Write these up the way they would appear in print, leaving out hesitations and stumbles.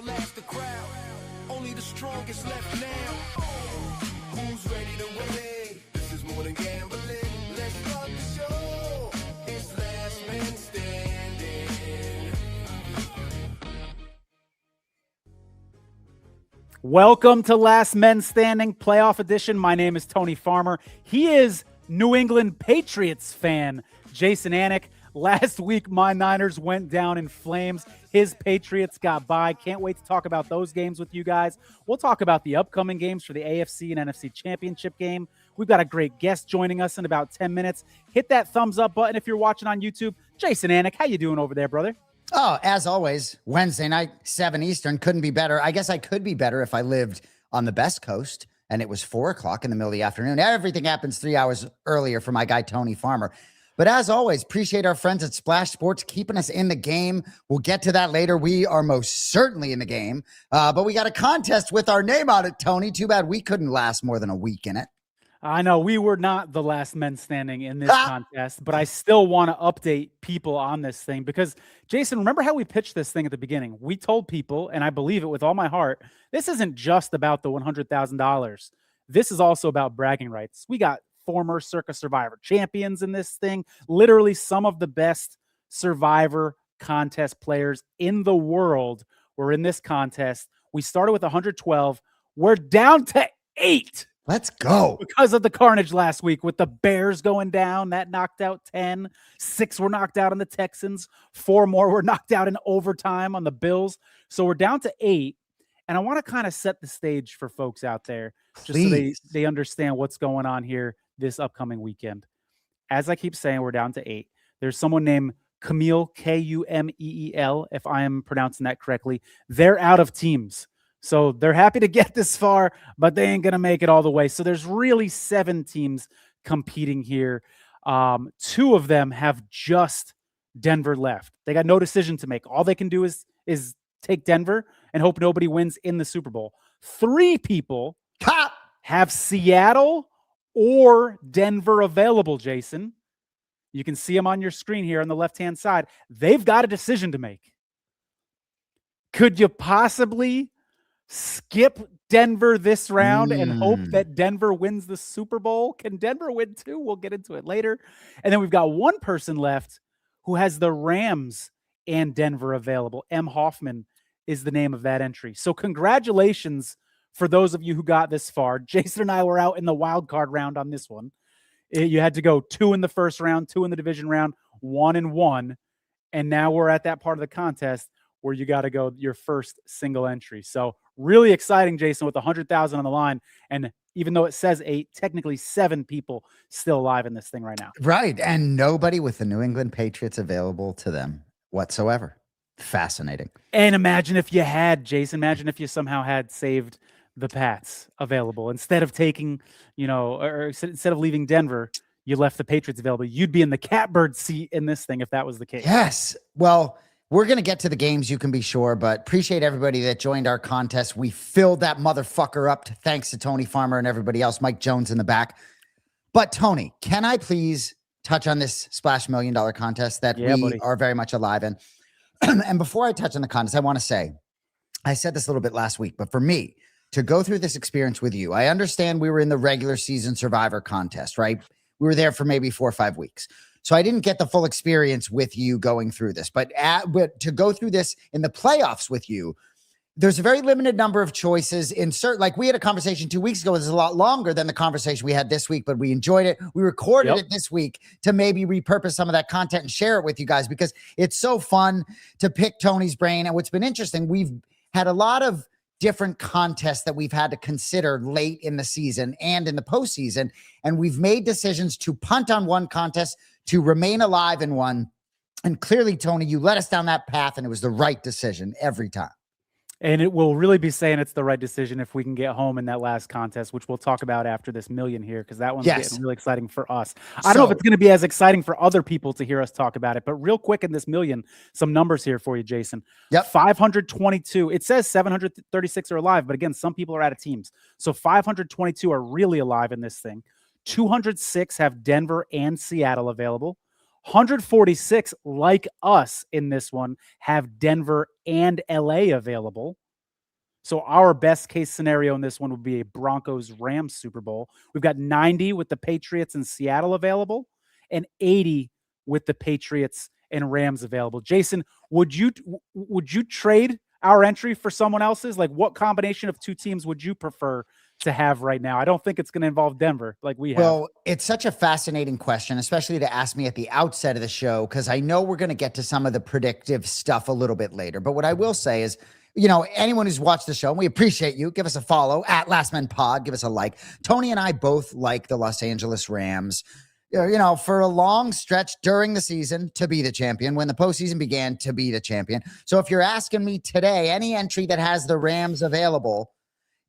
outlast the crowd. Only the strongest left now. Who's ready to win? This is more than gambling. Let's start the show. It's Last Man Standing. Welcome to Last Men Standing Playoff Edition. My name is Tony Farmer. He is New England Patriots fan, Jason Anik. Last week, my Niners went down in flames. His Patriots got by. Can't wait to talk about those games with you guys. We'll talk about the upcoming games for the AFC and NFC Championship game. We've got a great guest joining us in about 10 minutes. Hit that thumbs up button if you're watching on YouTube. Jason Anik, how you doing over there, brother? Oh, as always, Wednesday night, 7 Eastern. Couldn't be better. I guess I could be better if I lived on the best coast and it was 4 o'clock in the middle of the afternoon. Everything happens 3 hours earlier for my guy, Tony Farmer. But as always, appreciate our friends at Splash Sports keeping us in the game. We'll get to that later. We are most certainly in the game. But we got a contest with our name on it, Tony. Too bad we couldn't last more than a week in it. I know we were not the last men standing in this contest, but I still want to update people on this thing because, Jason, remember how we pitched this thing at the beginning? We told people, and I believe it with all my heart, this isn't just about the $100,000. This is also about bragging rights. We got former Circus Survivor champions in this thing, literally some of the best Survivor contest players in the world were in this contest. We started with 112. We're down to 8. Let's go. Because of the carnage last week with the Bears going down, that knocked out 10. 6 were knocked out on the Texans. 4 more were knocked out in overtime on the Bills. So we're down to 8. And I want to kind of set the stage for folks out there just so they understand what's going on here this upcoming weekend. As I keep saying, we're down to 8. There's someone named Kumeel, Kumeel, if I am pronouncing that correctly. They're out of teams. So they're happy to get this far, but they ain't going to make it all the way. So there's really 7 teams competing here. 2 of them have just Denver left. They got no decision to make. All they can do is take Denver and hope nobody wins in the Super Bowl. 3 people have Seattle or Denver available, Jason. You can see them on your screen here on the left-hand side. They've got a decision to make. Could you possibly skip Denver this round and hope that Denver wins the Super Bowl? Can Denver win too? We'll get into it later. And then we've got one person left who has the Rams and Denver available. M. Hoffman is the name of that entry. So congratulations for those of you who got this far. Jason and I were out in the wild card round on this one. You had to go 2 in the first round, 2 in the division round, 1 and 1. And now we're at that part of the contest where you got to go your first single entry. So really exciting, Jason, with 100,000 on the line. And even though it says 8, technically 7 people still alive in this thing right now. Right. And nobody with the New England Patriots available to them whatsoever. Fascinating. And imagine if you had, Jason, imagine if you somehow had saved the Pats available. Instead of taking, or instead of leaving Denver, you left the Patriots available. You'd be in the catbird seat in this thing if that was the case. Yes. Well, we're going to get to the games, you can be sure, but appreciate everybody that joined our contest. We filled that motherfucker up thanks to Tony Farmer and everybody else, Mike Jones in the back. But Tony, can I please touch on this Splash $1 Million contest that are very much alive in? And before I touch on the contest, I want to say, I said this a little bit last week, but for me to go through this experience with you, I understand we were in the regular season Survivor contest, right? We were there for maybe 4 or 5 weeks. So I didn't get the full experience with you going through this, but to go through this in the playoffs with you, there's a very limited number of choices in certain, like we had a conversation 2 weeks ago. It's a lot longer than the conversation we had this week, but we enjoyed it. We recorded it this week to maybe repurpose some of that content and share it with you guys because it's so fun to pick Tony's brain. And what's been interesting, we've had a lot of different contests that we've had to consider late in the season and in the postseason. And we've made decisions to punt on one contest, to remain alive in one. And clearly, Tony, you led us down that path and it was the right decision every time. And it will really be saying it's the right decision if we can get home in that last contest, which we'll talk about after this million here, because that one's getting really exciting for us. I don't know if it's going to be as exciting for other people to hear us talk about it, but real quick in this million, some numbers here for you, Jason. 522. It says 736 are alive, but again, some people are out of teams. So 522 are really alive in this thing. 206 have Denver and Seattle available. 146, like us in this one, have Denver and LA available. So our best case scenario in this one would be a Broncos-Rams Super Bowl. We've got 90 with the Patriots and Seattle available and 80 with the Patriots and Rams available. Jason, would you trade our entry for someone else's? Like, what combination of two teams would you prefer to have right now? I don't think it's going to involve Denver like we have. Well, it's such a fascinating question, especially to ask me at the outset of the show, because I know we're going to get to some of the predictive stuff a little bit later. But what I will say is, anyone who's watched the show, and we appreciate you, give us a follow at Last Men Pod, give us a like. Tony and I both like the Los Angeles Rams, for a long stretch during the season to be the champion, when the postseason began to be the champion. So if you're asking me today, any entry that has the Rams available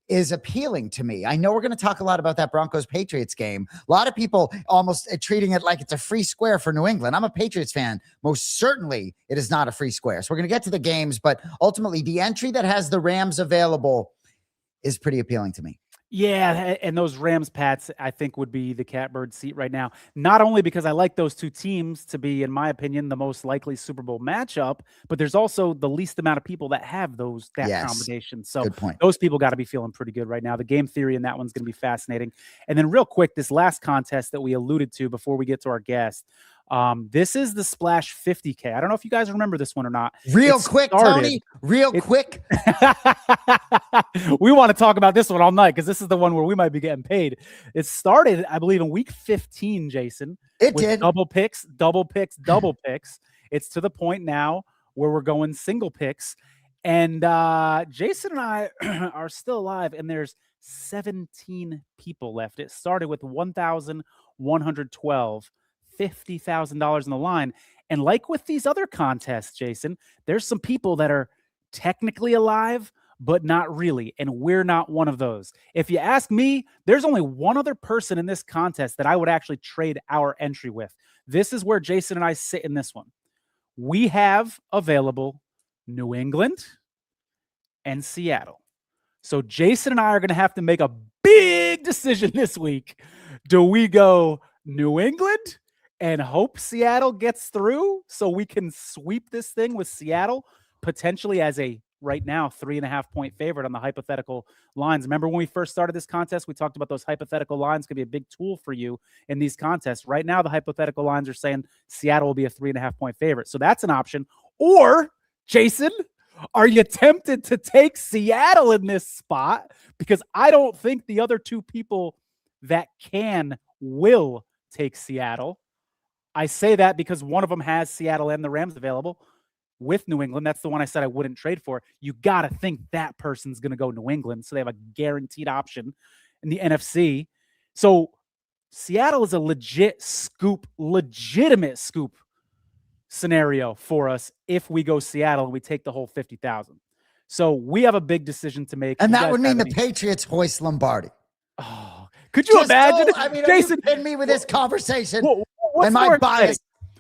is appealing to me. I know we're going to talk a lot about that Broncos-Patriots game. A lot of people almost treating it like it's a free square for New England. I'm a Patriots fan. Most certainly it is not a free square. So we're going to get to the games, but ultimately the entry that has the Rams available is pretty appealing to me. Yeah, and those Rams, Pats, I think would be the catbird seat right now. Not only because I like those two teams to be, in my opinion, the most likely Super Bowl matchup, but there's also the least amount of people that have that combination. So good point. Those people got to be feeling pretty good right now. The game theory in that one's going to be fascinating. And then real quick, this last contest that we alluded to before we get to our guest, this is the Splash 50K. I don't know if you guys remember this one or not. Real quick, Tony. Quick. We want to talk about this one all night because this is the one where we might be getting paid. It started, I believe, in week 15, Jason. It did. Double picks. It's to the point now where we're going single picks. And Jason and I are still alive, and there's 17 people left. It started with 1,112. $50,000 in the line. And like with these other contests, Jason, there's some people that are technically alive, but not really. And we're not one of those. If you ask me, there's only one other person in this contest that I would actually trade our entry with. This is where Jason and I sit in this one. We have available New England and Seattle. So Jason and I are going to have to make a big decision this week. Do we go New England and hope Seattle gets through so we can sweep this thing with Seattle potentially as a right now 3.5-point favorite on the hypothetical lines? Remember when we first started this contest, we talked about those hypothetical lines could be a big tool for you in these contests. Right now, the hypothetical lines are saying Seattle will be a 3.5-point favorite. So that's an option. Or, Jason, are you tempted to take Seattle in this spot? Because I don't think the other two people that will take Seattle. I say that because one of them has Seattle and the Rams available with New England. That's the one I said I wouldn't trade for. You got to think that person's going to go New England. So they have a guaranteed option in the NFC. So Seattle is a legitimate scoop scenario for us if we go Seattle and we take the whole 50,000. So we have a big decision to make. And that would mean the Patriots hoist Lombardi. Oh, could you imagine? Jason, are you kidding me with this conversation? What's more exciting?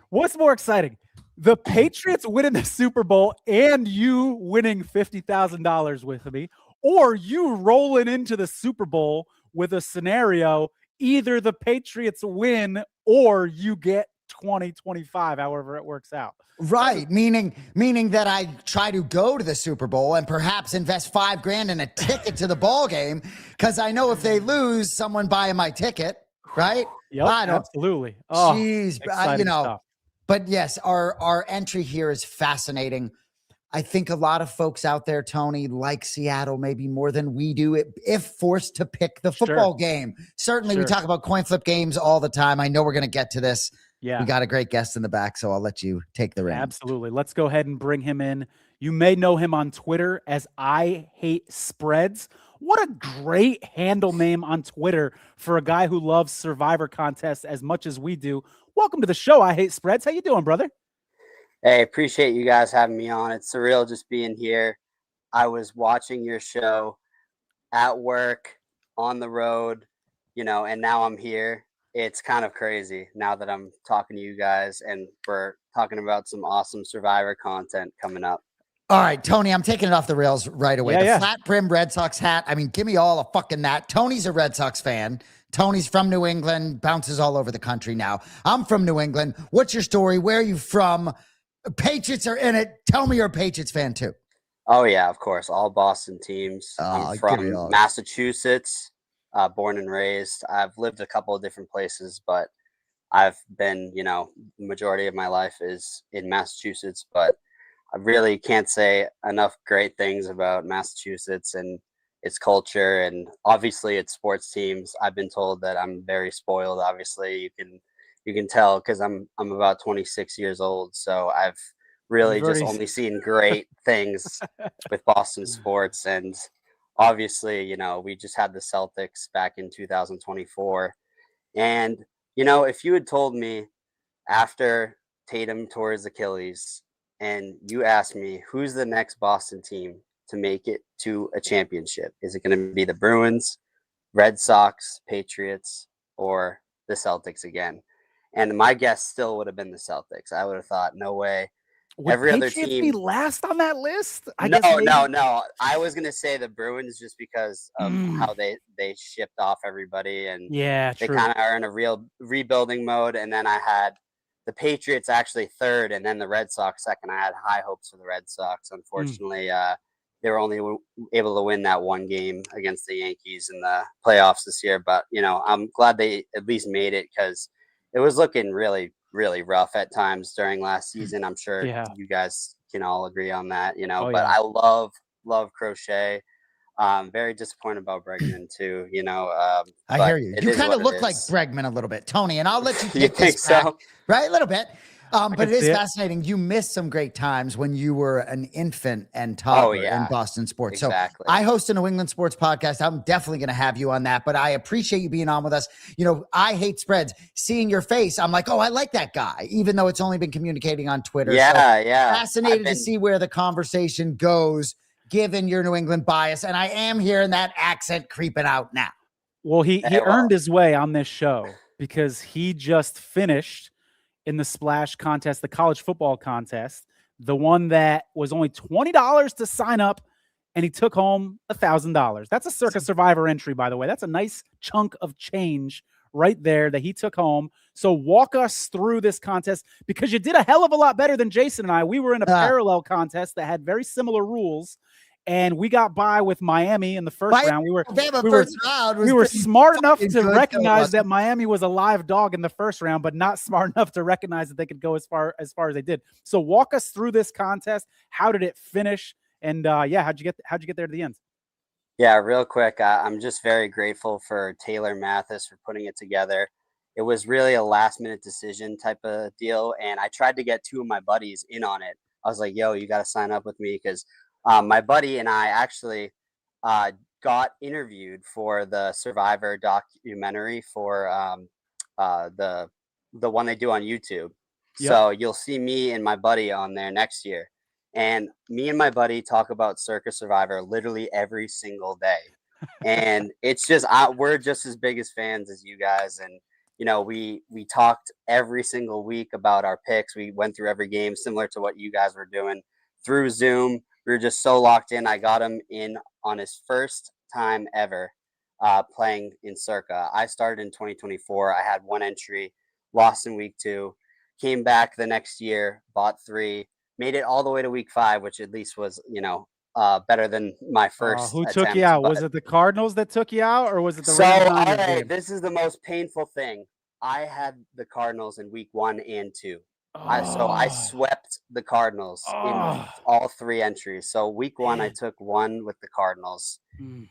What's more exciting? The Patriots winning the Super Bowl and you winning $50,000 with me, or you rolling into the Super Bowl with a scenario, either the Patriots win or you get 2025, however it works out. Right. Meaning that I try to go to the Super Bowl and perhaps invest $5,000 in a ticket to the ball game. Cause I know if they lose, someone buying my ticket, right? Yep, absolutely. Oh, jeez. But yes, our entry here is fascinating. I think a lot of folks out there, Tony, like Seattle maybe more than we do if forced to pick the football game. Certainly we talk about coin flip games all the time. I know we're going to get to this. Yeah. We got a great guest in the back, so I'll let you take the reins. Absolutely. Let's go ahead and bring him in. You may know him on Twitter as I Hate Spreads. What a great handle name on Twitter for a guy who loves Survivor contests as much as we do. Welcome to the show, I Hate Spreads. How you doing, brother? Hey, appreciate you guys having me on. It's surreal just being here. I was watching your show at work, on the road, and now I'm here. It's kind of crazy now that I'm talking to you guys and we're talking about some awesome Survivor content coming up. All right, Tony, I'm taking it off the rails right away. Flat brim Red Sox hat. I mean, give me all a fucking that. Tony's a Red Sox fan. Tony's from New England, bounces all over the country now. I'm from New England. What's your story? Where are you from? Patriots are in it. Tell me you're a Patriots fan too. Oh yeah, of course, all Boston teams. I'm Oh, give me from all. Massachusetts, born and raised. I've lived a couple of different places, but I've been, the majority of my life is in Massachusetts. But I really can't say enough great things about Massachusetts and its culture, and obviously its sports teams. I've been told that I'm very spoiled. Obviously, you can tell because I'm about 26 years old, so I've really You've just already only seen great things with Boston sports. And obviously, we just had the Celtics back in 2024, and if you had told me after Tatum tore his Achilles and you asked me who's the next Boston team to make it to a championship, is it going to be the Bruins, Red Sox, Patriots, or the Celtics again? And my guess still would have been the Celtics. I would have thought, no way. would Every other Patriots be team. last on that list? I No, guess maybe. no. I was gonna say the Bruins just because of how they shipped off everybody, and Yeah, they true. kind of are in a real rebuilding mode. And then I had the Patriots actually third, and then the Red Sox second. I had high hopes for the Red Sox. Unfortunately, they were only able to win that one game against the Yankees in the playoffs this year. But I'm glad they at least made it because it was looking really, really rough at times during last season. I'm sure Yeah. you guys can all agree on that. Oh, But yeah. I love Crochet. Very disappointed about Bregman too. I but hear you. it You is kind what of it look like is. Bregman a little bit, Tony, and I'll let you You take think this back, so? right? A little bit. But can it is see it. fascinating. You missed some great times when you were an infant and Oh toddler in yeah, Boston sports. exactly. So I host a New England sports podcast. I'm definitely going to have you on that, but I appreciate you being on with us. I hate spreads. Seeing your face, I'm like, oh, I like that guy, even though it's only been communicating on Twitter. So Yeah. fascinated to see where the conversation goes, given your New England bias. And I am hearing that accent creeping out now. Well, he Well, earned his way on this show because he just finished in the splash contest, the college football contest, the one that was only $20 to sign up, and he took home $1,000. That's a Circa Survivor entry, by the way. That's a nice chunk of change right there that he took home. So walk us through this contest because you did a hell of a lot better than Jason and I. We were in a parallel contest that had very similar rules. And we got by with Miami in the first round. We were smart enough to recognize that Miami was a live dog in the first round, but not smart enough to recognize that they could go as far as they did. So walk us through this contest. How did it finish? And how'd you get there to the end? Yeah, real quick. I'm just very grateful for Taylor Mathis for putting it together. It was really a last minute decision type of deal. And I tried to get two of my buddies in on it. I was like, yo, you got to sign up with me because my buddy and I actually got interviewed for the Survivor documentary for the one they do on YouTube. Yep. So you'll see me and my buddy on there next year. And me and my buddy talk about Circa Survivor literally every single day. And it's just we're just as big as fans as you guys. And we talked every single week about our picks. We went through every game similar to what you guys were doing through Zoom. We were just so locked in. I got him in on his first time ever playing in Circa. I started in 2024. I had one entry, lost in week 2, came back the next year, bought 3, made it all the way to week 5, which at least was, better than my first. Who took you out? Was it the Cardinals that took you out, or was it the Rams? All right, this is the most painful thing. I had the Cardinals in week 1 and 2. So I swept the Cardinals in all 3 entries. So week 1, I took 1 with the Cardinals.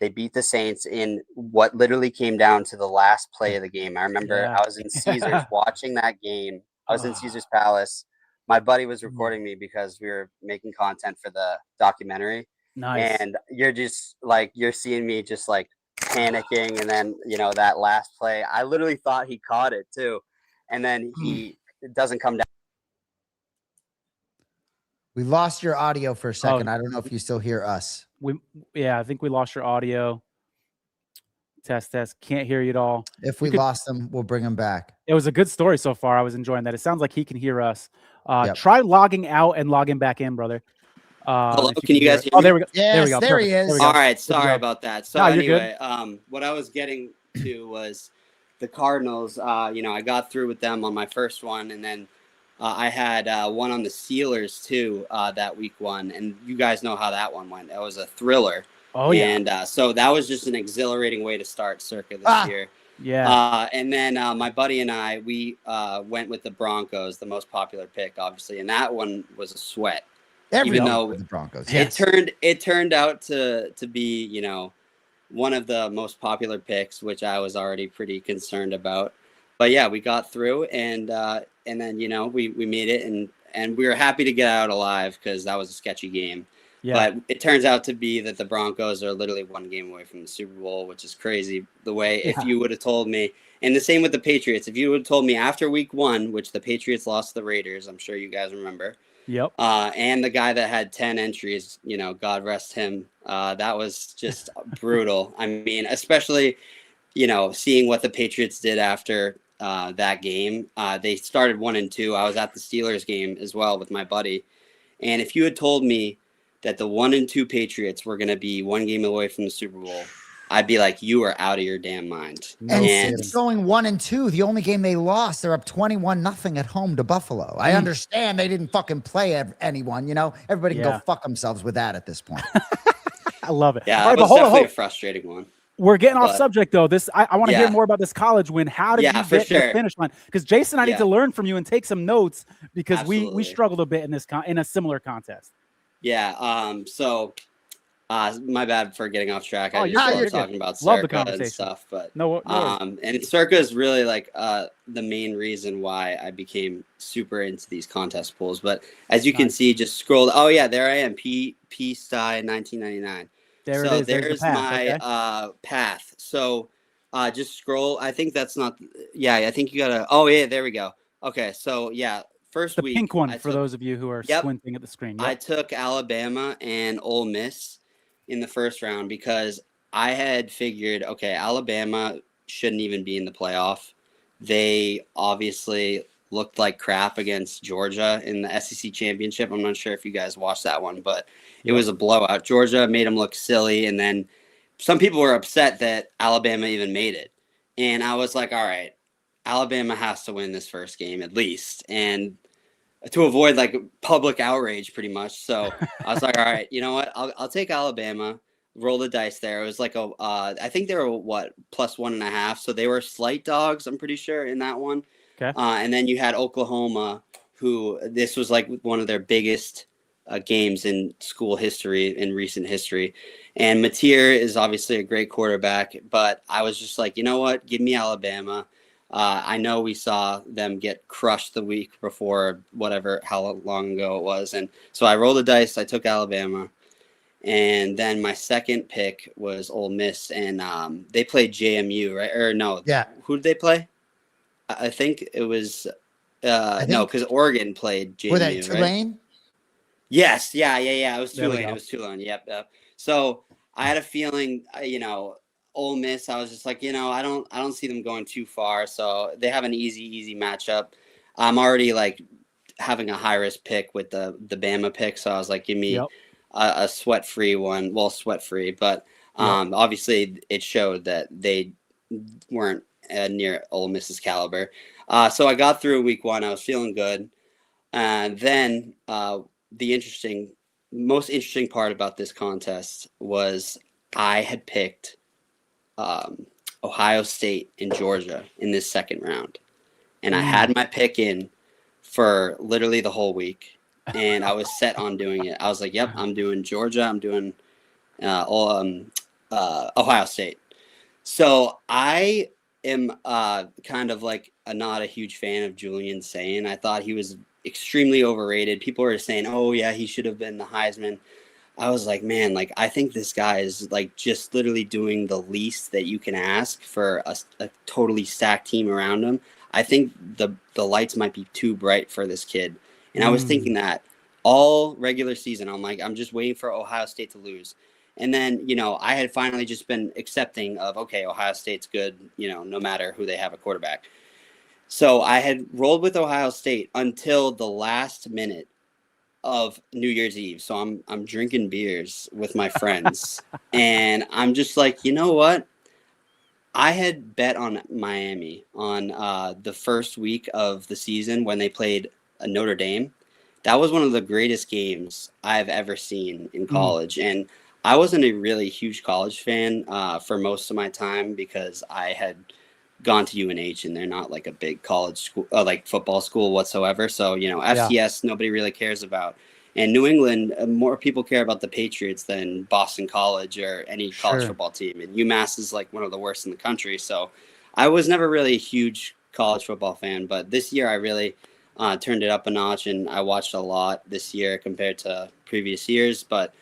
They beat the Saints in what literally came down to the last play of the game. I remember I was in Caesars watching that game. I was in Caesars Palace. My buddy was recording me because we were making content for the documentary. Nice. And you're just like, you're seeing me just like panicking. And then, that last play, I literally thought he caught it too. And then it doesn't come down. We lost your audio for a second. I don't know if you still hear us. I think we lost your audio. Test. Can't hear you at all. If we lost them, we'll bring them back. It was a good story so far. I was enjoying that. It sounds like he can hear us. Try logging out and logging back in, brother. Hello, can you guys hear me? Oh, there we go. Yes, there we go. There he is. All right, sorry about that. So anyway, what I was getting to was the Cardinals. I got through with them on my first one, and then I had one on the Steelers too that week 1, and you guys know how that one went. That was a thriller. Oh yeah. And so that was just an exhilarating way to start Circa this year. Yeah. And then my buddy and I, we went with the Broncos, the most popular pick, obviously, and that one was a sweat. Even though the Broncos, it turned out to be, one of the most popular picks, which I was already pretty concerned about. But yeah, we got through, and then we made it, and we were happy to get out alive because that was a sketchy game. Yeah. But it turns out to be that the Broncos are literally 1 game away from the Super Bowl, which is crazy. The way if you would have told me, and the same with the Patriots, if you would have told me after week 1, which the Patriots lost to the Raiders, I'm sure you guys remember. Yep. And the guy that had 10 entries, God rest him. That was just brutal. I mean, especially, seeing what the Patriots did after that game. They started 1-2. I was at the Steelers game as well with my buddy. And if you had told me that the 1-2 Patriots were going to be 1 game away from the Super Bowl, I'd be like, you are out of your damn mind. And it's going 1-2. The only game they lost, they're up 21-0 at home to Buffalo. I understand they didn't fucking play anyone. Everybody can go fuck themselves with that at this point. I love it. Yeah, it was definitely a frustrating one. We're getting off subject though. I want to hear more about this college win. How did you get to the finish line? Because Jason, I need to learn from you and take some notes because we struggled a bit in in a similar contest. Yeah. So my bad for getting off track. I just love talking about Circa Circa and stuff, but and Circa is really like the main reason why I became super into these contest pools. But as you can see, just scroll. Oh yeah, there I am. P Sty 1999. There so it is. There's my path. So just scroll. I think that's not. Yeah, I think you gotta. Oh yeah, there we go. Okay, so yeah. First week, pink one for those of you who are squinting at the screen. Yep. I took Alabama and Ole Miss in the first round because I had figured, okay, Alabama shouldn't even be in the playoff. They obviously looked like crap against Georgia in the SEC championship. I'm not sure if you guys watched that one, but it was a blowout. Georgia made them look silly, and then some people were upset that Alabama even made it. And I was like, all right, Alabama has to win this first game at least, and to avoid like public outrage pretty much. So I was like, all right, you know what? I'll take Alabama, roll the dice there. It was like I think they were +1.5. So they were slight dogs, I'm pretty sure, in that one. Okay. And then you had Oklahoma, who this was like one of their biggest games in school history, in recent history. And Mateer is obviously a great quarterback, but I was just like, you know what? Give me Alabama. I know we saw them get crushed the week before, how long ago it was. And so I rolled the dice. I took Alabama. And then my second pick was Ole Miss. And they played JMU, right? Or no. Yeah. Who did they play? I think it was no, because Oregon played JMU. Were they Tulane? Right? Yes. Yeah. It was Tulane. It was Tulane. Yep. So I had a feeling, Ole Miss, I was just like, I don't see them going too far. So they have an easy matchup. I'm already like having a high risk pick with the Bama pick. So I was like, give me a sweat free one. Well, sweat free, but obviously it showed that they weren't near Ole Miss's caliber. So I got through week 1. I was feeling good. And then the most interesting part about this contest was I had picked Ohio State and Georgia in this second round. And I had my pick in for literally the whole week. And I was set on doing it. I was like, yep, I'm doing Georgia. I'm doing Ohio State. So I am kind of like not a huge fan of Julian Sayin. I thought he was extremely overrated. People were saying, oh, yeah, he should have been the Heisman. I was like, man, like, I think this guy is like just literally doing the least that you can ask for a totally stacked team around him. I think the lights might be too bright for this kid. And I was thinking that all regular season. I'm like, I'm just waiting for Ohio State to lose. And then, I had finally just been accepting of, okay, Ohio State's good, no matter who they have a quarterback. So I had rolled with Ohio State until the last minute of New Year's Eve. So I'm drinking beers with my friends and I'm just like, you know what? I had bet on Miami on the first week of the season when they played Notre Dame. That was one of the greatest games I've ever seen in college. And I wasn't a really huge college fan for most of my time because I had gone to UNH and they're not like a big college school, like football school whatsoever. So, FCS, nobody really cares about. And New England, more people care about the Patriots than Boston College or any college football team. And UMass is like one of the worst in the country. So I was never really a huge college football fan, but this year I really turned it up a notch, and I watched a lot this year compared to previous years. But,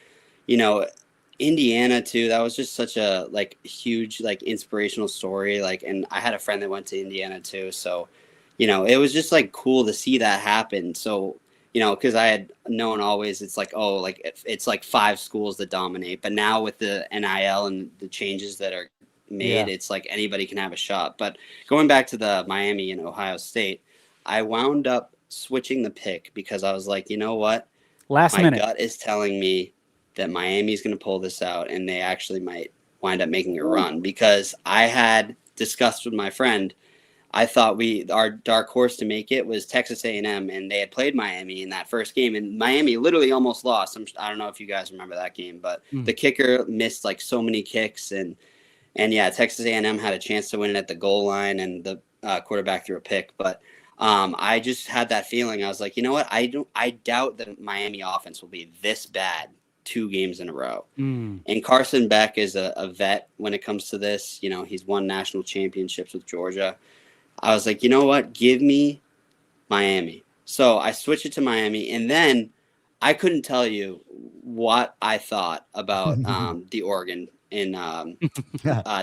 Indiana too, that was just such a huge, inspirational story. And I had a friend that went to Indiana too. So, it was just cool to see that happen. So, because I had known always it's it's like 5 schools that dominate, but now with the NIL and the changes that are made, it's like anybody can have a shot. But going back to the Miami and Ohio State, I wound up switching the pick because I was like, you know what? My gut is telling me that Miami's going to pull this out, and they actually might wind up making a run, because I had discussed with my friend, I thought our dark horse to make it was Texas A&M, and they had played Miami in that first game, and Miami literally almost lost. I don't know if you guys remember that game, but the kicker missed so many kicks, and yeah, Texas A&M had a chance to win it at the goal line, and the quarterback threw a pick. But I just had that feeling. I was like, you know what? I doubt that Miami offense will be this bad 2 games in a row. And Carson Beck is a vet when it comes to this. He's won national championships with Georgia. I was like, you know what? Give me Miami. So I switched it to Miami, and then I couldn't tell you what I thought about the Oregon in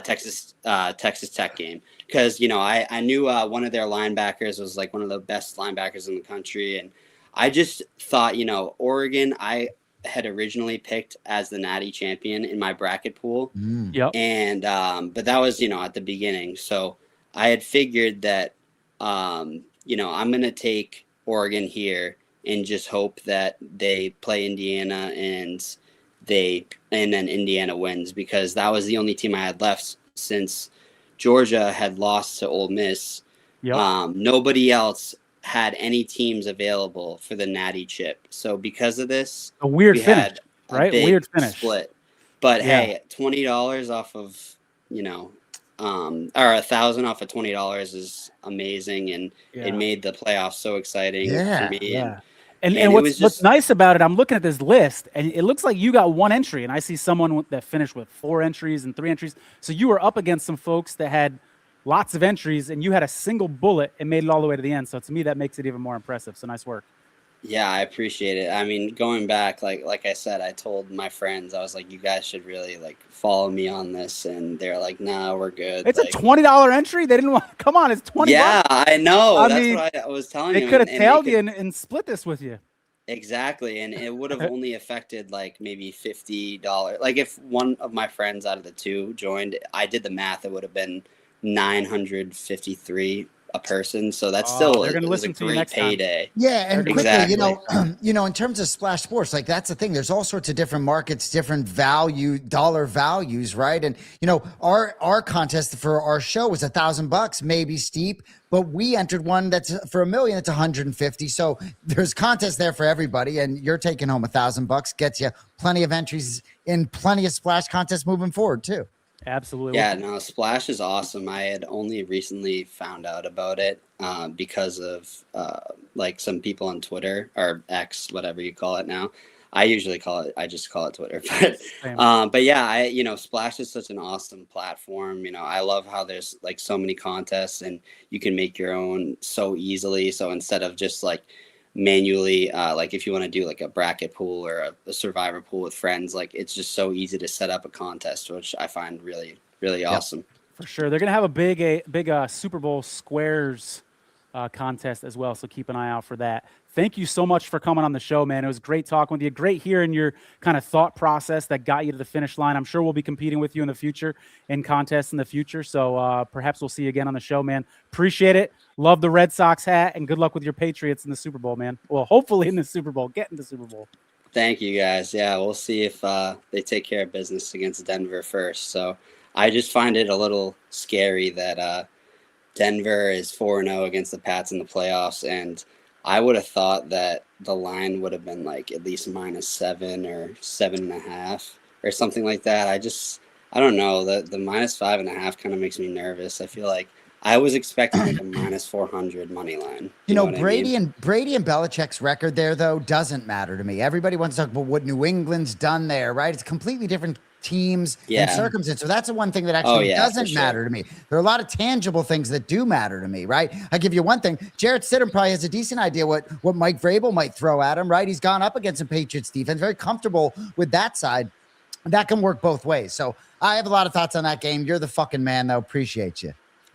Texas Tech game, because I knew one of their linebackers was one of the best linebackers in the country, and I just thought Oregon I had originally picked as the Natty champion in my bracket pool. And but that was at the beginning, so I had figured that I'm gonna take Oregon here and just hope that they play Indiana and then Indiana wins, because that was the only team I had left since Georgia had lost to Ole Miss. Nobody else had any teams available for the Natty chip. So because of this, we finish, had right? Big Weird finish. Split. But hey, $20 off of, or $1,000 off of $20 is amazing, and it made the playoffs so exciting for me. And what's nice about it, I'm looking at this list, and it looks like you got 1 entry, and I see someone that finished with 4 entries and 3 entries. So you were up against some folks that had lots of entries, and you had a single bullet and made it all the way to the end. So to me, that makes it even more impressive. So nice work. Yeah, I appreciate it. I mean, going back, like I said, I told my friends, I was like, you guys should really follow me on this, and they're like, no, we're good. It's a $20 entry. They didn't want. Come on, it's $20. Yeah, I know. That's what I was telling you. They could have tailed you and split this with you. Exactly, and it would have only affected maybe $50. If one of my friends out of the 2 joined, I did the math, it would have been $953 a person. So that's still they're gonna listen a to you great next payday. Yeah, and quickly, exactly. In terms of Splash Sports, that's the thing. There's all sorts of different markets, different dollar values, right? And our contest for our show was $1,000, maybe steep, but we entered one that's for $1 million. It's 150. So there's contest there for everybody, and you're taking home $1,000. Gets you plenty of entries in plenty of Splash contests moving forward too. Absolutely. Yeah, no, Splash is awesome. I had only recently found out about it because of some people on Twitter, or X, whatever you call it now. I just call it Twitter. But yeah, Splash is such an awesome platform. I love how there's so many contests, and you can make your own so easily. So instead of just manually, if you want to do a bracket pool or a survivor pool with friends, it's just so easy to set up a contest, which I find really, really awesome. For sure. They're going to have a big Super Bowl squares contest as well, so keep an eye out for that. Thank you so much for coming on the show, man. It was great talking with you. Great hearing your kind of thought process that got you to the finish line. I'm sure we'll be competing with you in the future, in contests in the future. So perhaps we'll see you again on the show, man. Appreciate it. Love the Red Sox hat, and good luck with your Patriots in the Super Bowl, man. Well, hopefully in the Super Bowl. Get in the Super Bowl. Thank you, guys. Yeah, we'll see if they take care of business against Denver first. So I just find it a little scary that Denver is 4-0 against the Pats in the playoffs, and I would have thought that the line would have been like at least -7 or 7.5 or something like that. I don't know. The -5.5 kind of makes me nervous. I feel like I was expecting like a -400 money line. You know, what I Brady mean? and Belichick's record there, though, doesn't matter to me. Everybody wants to talk about what New England's done there, right? It's completely different teams and Yeah. circumstances. So that's the one thing that actually yeah, doesn't for sure. matter to me. There are a lot of tangible things that do matter to me, right? I give you one thing. Jarrett Stidham probably has a decent idea what Mike Vrabel might throw at him, right? He's gone up against the Patriots defense, very comfortable with that side. That can work both ways. So I have a lot of thoughts on that game. You're the fucking man, though. Appreciate you.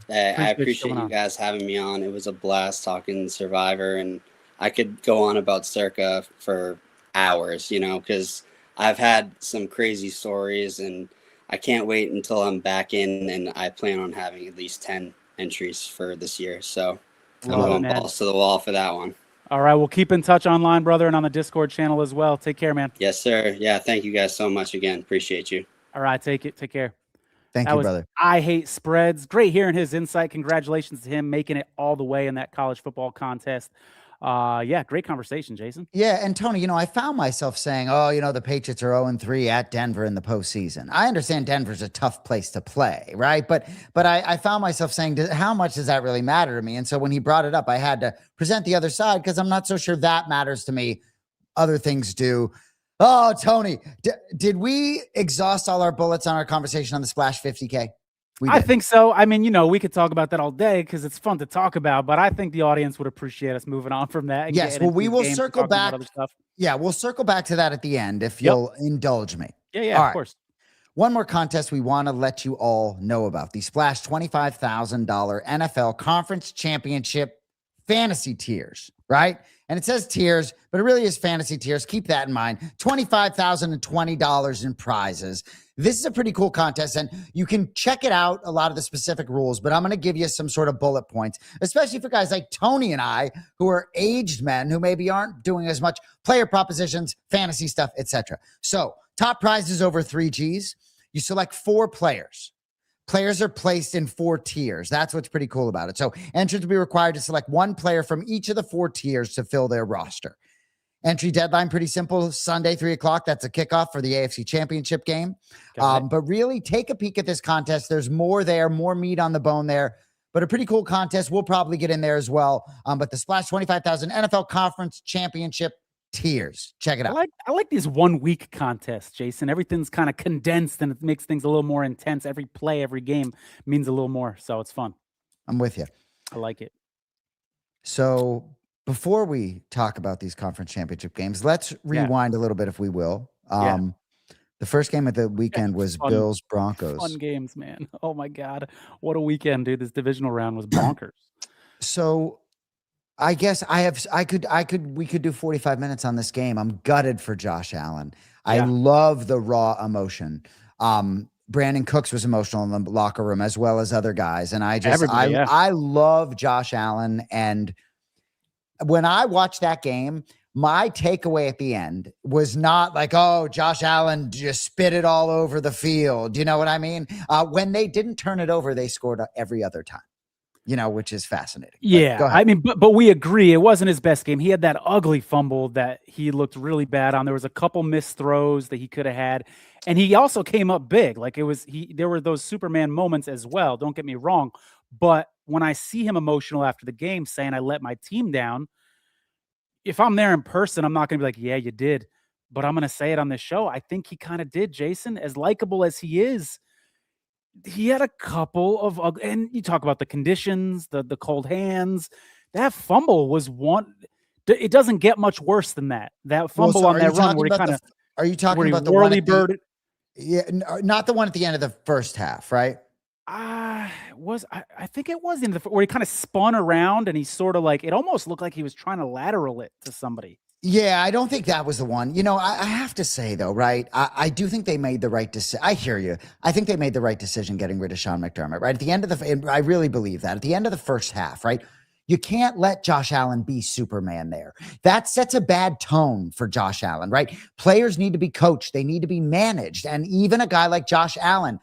I appreciate you guys having me on. It was a blast talking Survivor, and I could go on about Circa for hours, you know, because I've had some crazy stories, and I can't wait until I'm back in, and I plan on having at least 10 entries for this year. So I'm going balls to the wall for that one. All right, we'll keep in touch online, brother, and on the Discord channel as well. Take care, man. Yes, sir. Yeah, thank you guys so much again. Appreciate you. All right, take care. Thank you, brother. I Hate Spreads. Great hearing his insight. Congratulations to him making it all the way in that college football contest. Yeah, great conversation, Jason. Yeah, and Tony, you know, I found myself saying, oh, you know, the Patriots are 0-3 at Denver in the postseason. I understand Denver's a tough place to play, right? But I found myself saying, how much does that really matter to me? And so when he brought it up, I had to present the other side because I'm not so sure that matters to me. Other things do. Oh, Tony, did we exhaust all our bullets on our conversation on the Splash 50K? I think so. I mean, you know, we could talk about that all day because it's fun to talk about, but I think the audience would appreciate us moving on from that. Yes, well, we will circle back. Yeah, we'll circle back to that at the end if you'll indulge me. Yeah, of course. One more contest we want to let you all know about. The Splash $25,000 NFL Conference Championship Fantasy Tiers, right? And it says tiers, but it really is fantasy tiers. Keep that in mind. $25,020 in prizes. This is a pretty cool contest, and you can check it out, a lot of the specific rules, but I'm going to give you some sort of bullet points, especially for guys like Tony and I, who are aged men who maybe aren't doing as much player propositions, fantasy stuff, etc. So top prize is over 3 Gs. You select 4 players. Players are placed in 4 tiers. That's what's pretty cool about it. So entrants will be required to select 1 player from each of the 4 tiers to fill their roster. Entry deadline, pretty simple. Sunday, 3:00. That's a kickoff for the AFC Championship game. But really take a peek at this contest. There's more there, more meat on the bone there, but a pretty cool contest. We'll probably get in there as well. But the Splash 25,000 NFL Conference Championship tiers. Check it out. I like these 1 week contests, Jason. Everything's kind of condensed and it makes things a little more intense. Every play, every game means a little more. So it's fun. I'm with you. I like it. So before we talk about these conference championship games, let's rewind a little bit, if we will. The first game of the weekend was Bills Broncos. Fun games, man. Oh my God. What a weekend, dude. This divisional round was bonkers. So I guess we could do 45 minutes on this game. I'm gutted for Josh Allen. I love the raw emotion. Brandon Cooks was emotional in the locker room as well as other guys. And I love Josh Allen. And when I watched that game, my takeaway at the end was not like, oh, Josh Allen just spit it all over the field. You know what I mean? When they didn't turn it over, they scored every other time. You know, which is fascinating. Yeah, I mean, but we agree it wasn't his best game. He had that ugly fumble that he looked really bad on. There was a couple missed throws that he could have had, and he also came up big. Like there were those Superman moments as well. Don't get me wrong, but when I see him emotional after the game, saying I let my team down, if I'm there in person, I'm not going to be like, yeah, you did, but I'm going to say it on this show. I think he kind of did, Jason. As likable as he is, he had a couple of, and you talk about the conditions, the cold hands. That fumble was one. It doesn't get much worse than that. That fumble on that run where he kind of. Are you talking about the whirly bird? Yeah, not the one at the end of the first half, right? I think it was in where he kind of spun around and he sort of like, it almost looked like he was trying to lateral it to somebody. Yeah, I don't think that was the one. You know, I have to say, though, right? I do think they made the right decision. I hear you. I think they made the right decision getting rid of Sean McDermott, right? At the end of I really believe that. At the end of the first half, right? You can't let Josh Allen be Superman there. That sets a bad tone for Josh Allen, right? Players need to be coached. They need to be managed. And even a guy like Josh Allen,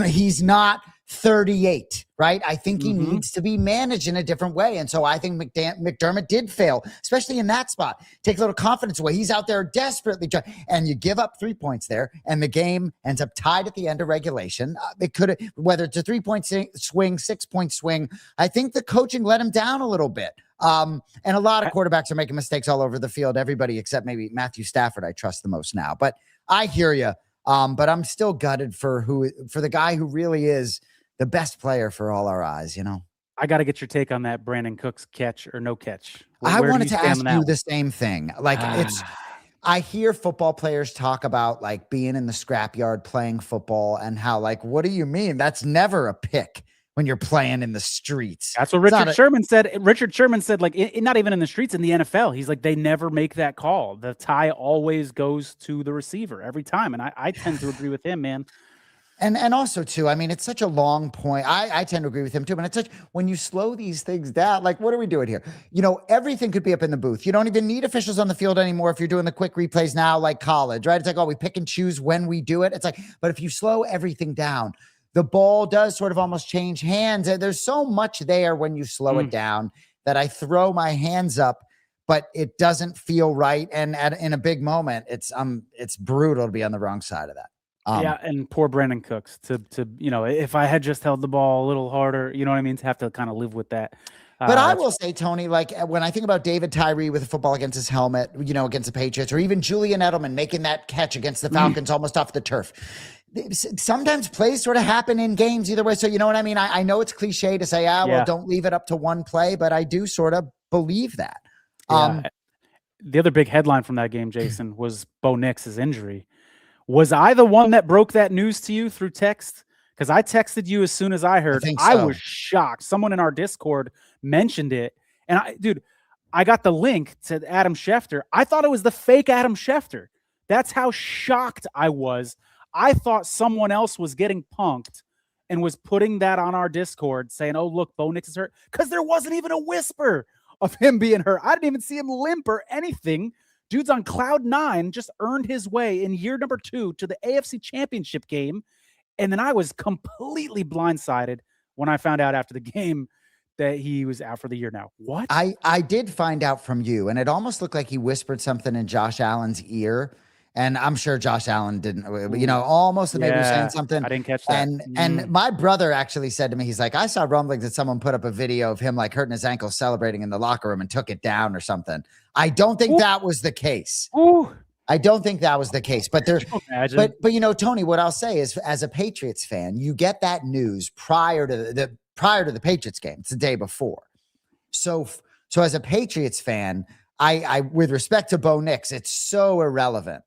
he's not 38, right? I think he Mhm. needs to be managed in a different way. And so I think McDermott did fail, especially in that spot. Take a little confidence away. He's out there desperately trying, and you give up 3 points there, and the game ends up tied at the end of regulation. It could have, whether it's a 3-point swing, 6-point swing, I think the coaching let him down a little bit. And a lot of quarterbacks are making mistakes all over the field. Everybody except maybe Matthew Stafford, I trust the most now. But I hear you. But I'm still gutted for the guy who really is the best player for all our eyes, I got to get your take on that Brandon Cooks catch or no catch. I Where do wanted you to stand ask on that you one? the same thing. Like I hear football players talk about like being in the scrapyard playing football and how like, what do you mean? That's never a pick when you're playing in the streets. That's what Richard Sherman said. Richard Sherman said, like, not even in the streets, in the NFL. He's like, they never make that call. The tie always goes to the receiver every time. And I tend to agree with him, man. And also too, I mean, it's such a long point. I tend to agree with him too, but it's such, when you slow these things down, like what are we doing here? Everything could be up in the booth. You don't even need officials on the field anymore if you're doing the quick replays now, like college, right? It's like, oh, we pick and choose when we do it. It's like, but if you slow everything down, the ball does sort of almost change hands. And there's so much there when you slow it down that I throw my hands up, but it doesn't feel right. And in a big moment, it's brutal to be on the wrong side of that. Yeah, and poor Brandon Cooks to if I had just held the ball a little harder, you know what I mean, to have to kind of live with that. But I will say, Tony, like when I think about David Tyree with a football against his helmet, against the Patriots, or even Julian Edelman making that catch against the Falcons almost off the turf. Sometimes plays sort of happen in games either way. So you know what I mean? I know it's cliche to say, well, don't leave it up to one play, but I do sort of believe that. The other big headline from that game, Jason, was Bo Nix's injury. Was I the one that broke that news to you through text? Because I texted you as soon as I heard. I was shocked. Someone in our Discord mentioned it. And I got the link to Adam Schefter. I thought it was the fake Adam Schefter. That's how shocked I was. I thought someone else was getting punked and was putting that on our Discord saying, oh, look, Bo Nix is hurt. Because there wasn't even a whisper of him being hurt. I didn't even see him limp or anything. Dude's on cloud 9, just earned his way in year number 2 to the AFC Championship game. And then I was completely blindsided when I found out after the game that he was out for the year now. What? I did find out from you, and it almost looked like he whispered something in Josh Allen's ear. And I'm sure Josh Allen didn't, almost maybe saying something. I didn't catch that. And my brother actually said to me, he's like, I saw rumblings that someone put up a video of him like hurting his ankle celebrating in the locker room and took it down or something. I don't think that was the case. I don't think that was the case. But Tony, what I'll say is, as a Patriots fan, you get that news prior to the Patriots game. It's the day before. So as a Patriots fan, I with respect to Bo Nix, it's so irrelevant,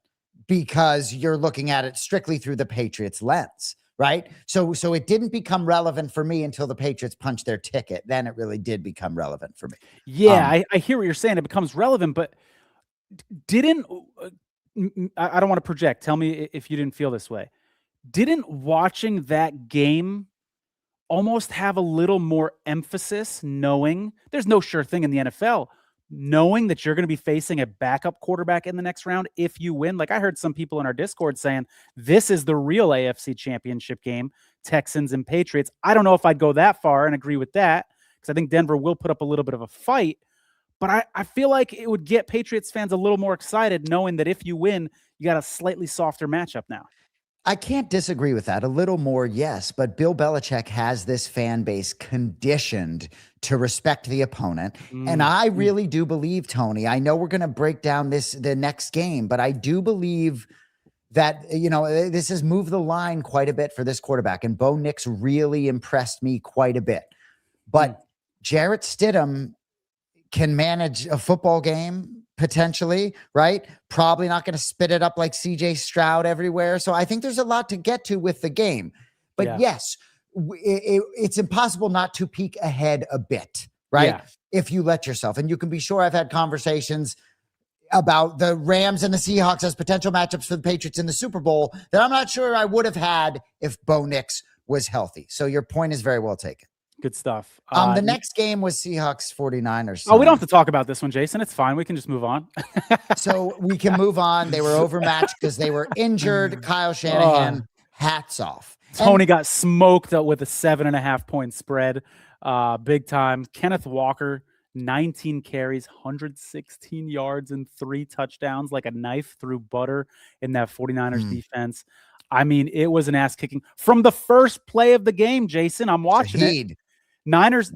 because you're looking at it strictly through the Patriots lens, right? So it didn't become relevant for me until the Patriots punched their ticket. Then it really did become relevant for me. Yeah, I hear what you're saying. It becomes relevant, but I don't want to project. Tell me if you didn't feel this way. Didn't watching that game almost have a little more emphasis, knowing there's no sure thing in the NFL, knowing that you're going to be facing a backup quarterback in the next round if you win? Like, I heard some people in our Discord saying this is the real AFC Championship game, Texans and Patriots. I don't know if I'd go that far and agree with that, because I think Denver will put up a little bit of a fight. But I feel like it would get Patriots fans a little more excited knowing that if you win, you got a slightly softer matchup now. I can't disagree with that. A little more, yes. But Bill Belichick has this fan base conditioned to respect the opponent. And I really do believe, Tony, I know we're going to break down the next game, but I do believe that, this has moved the line quite a bit for this quarterback. And Bo Nix really impressed me quite a bit. But Jarrett Stidham can manage a football game potentially, right? Probably not going to spit it up like CJ Stroud everywhere. So I think there's a lot to get to with the game. But yes, it's impossible not to peek ahead a bit, right? Yeah. If you let yourself. And you can be sure I've had conversations about the Rams and the Seahawks as potential matchups for the Patriots in the Super Bowl that I'm not sure I would have had if Bo Nix was healthy. So your point is very well taken. Good stuff. The next game was Seahawks 49ers. Oh, we don't have to talk about this one, Jason. It's fine. We can just move on. So we can move on. They were overmatched because they were injured. Kyle Shanahan, hats off. Tony got smoked with a 7.5 point spread. Big time. Kenneth Walker, 19 carries, 116 yards, and 3 touchdowns, like a knife through butter in that 49ers defense. I mean, it was an ass kicking from the first play of the game, Jason. I'm watching it. Niners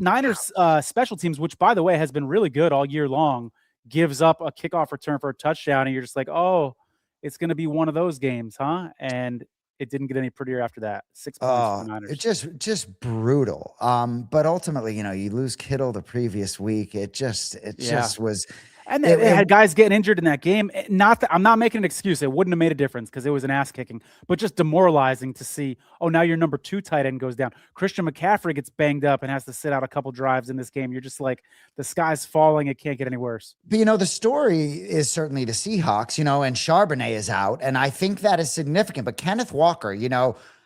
special teams, which by the way has been really good all year long, gives up a kickoff return for a touchdown, and you're just like, oh, it's going to be one of those games, huh? And it didn't get any prettier after that. 6 points for the Niners. It's just brutal. But ultimately, you lose Kittle the previous week. It just was. And they had guys getting injured in that game. Not that I'm not making an excuse. It wouldn't have made a difference because it was an ass kicking, but just demoralizing to see, oh, now your number 2 tight end goes down. Christian McCaffrey gets banged up and has to sit out a couple drives in this game. You're just like, the sky's falling. It can't get any worse. But, the story is certainly the Seahawks, and Charbonnet is out. And I think that is significant. But Kenneth Walker,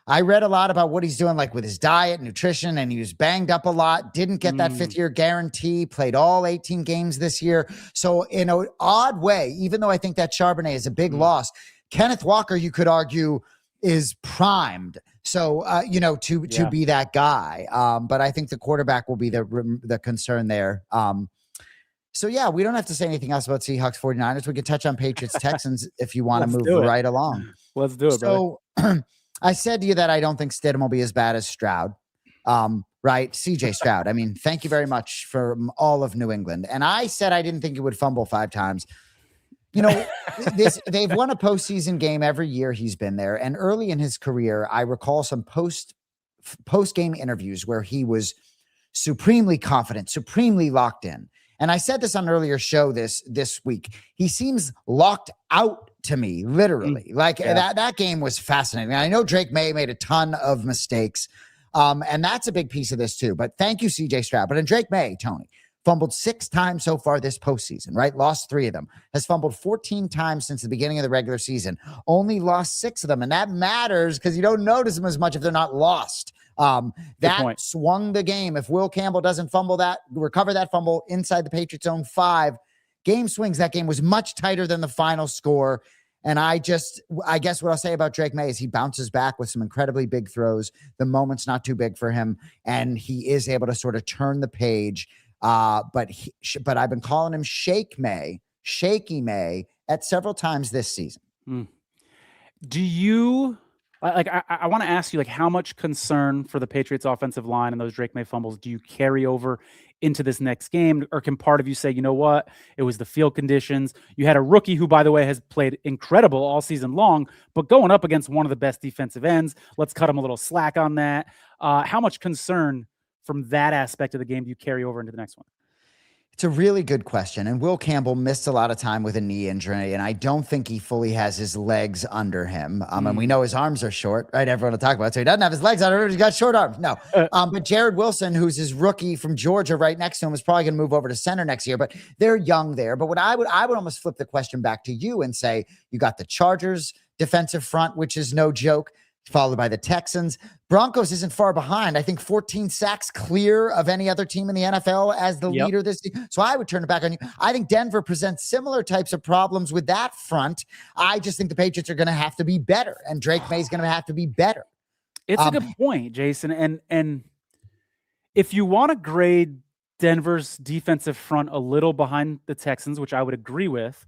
I read a lot about what he's doing, like with his diet, nutrition, and he was banged up a lot, didn't get that 5th-year guarantee, played all 18 games this year. So in an odd way, even though I think that Charbonnet is a big loss, Kenneth Walker, you could argue, is primed. So, to be that guy. But I think the quarterback will be the concern there. So, yeah, we don't have to say anything else about Seahawks 49ers. We can touch on Patriots Texans if you want to move right along. Let's do it, so, I said to you that I don't think Stidham will be as bad as Stroud, right? CJ Stroud. I mean, thank you very much for all of New England. And I said I didn't think he would fumble 5 times. They've won a postseason game every year he's been there. And early in his career, I recall some post-game interviews where he was supremely confident, supremely locked in. And I said this on an earlier show this week. He seems locked out to me, literally. That game was fascinating. I know Drake May made a ton of mistakes, and that's a big piece of this too. But thank you, CJ Stroud. But in Drake May, Tony, fumbled 6 times so far this postseason, right? Lost 3 of them. Has fumbled 14 times since the beginning of the regular season. Only lost 6 of them. And that matters because you don't notice them as much if they're not lost. That swung the game. If Will Campbell doesn't recover that fumble inside the Patriots' own 5, game swings. That game was much tighter than the final score. And I guess what I'll say about Drake May is he bounces back with some incredibly big throws. The moment's not too big for him, and he is able to sort of turn the page. But I've been calling him Shaky May at several times this season. Do you I want to ask you, how much concern for the Patriots offensive line and those Drake May fumbles do you carry over into this next game? Or can part of you say, you know what, it was the field conditions? You had a rookie who, by the way, has played incredible all season long, but going up against one of the best defensive ends, let's cut him a little slack on that. How much concern from that aspect of the game do you carry over into the next one? It's a really good question. And Will Campbell missed a lot of time with a knee injury, and I don't think he fully has his legs under him. And we know his arms are short, right? Everyone will talk about it. So he doesn't have his legs under him. He's got short arms. No. But Jared Wilson, who's his rookie from Georgia right next to him, is probably going to move over to center next year. But they're young there. But I would almost flip the question back to you and say, you got the Chargers defensive front, which is no joke, followed by the Texans. Broncos isn't far behind. I think 14 sacks clear of any other team in the NFL as the leader this season. So I would turn it back on you. I think Denver presents similar types of problems with that front. I just think the Patriots are going to have to be better, and Drake May's going to have to be better. It's a good point, Jason. And if you want to grade Denver's defensive front a little behind the Texans, which I would agree with,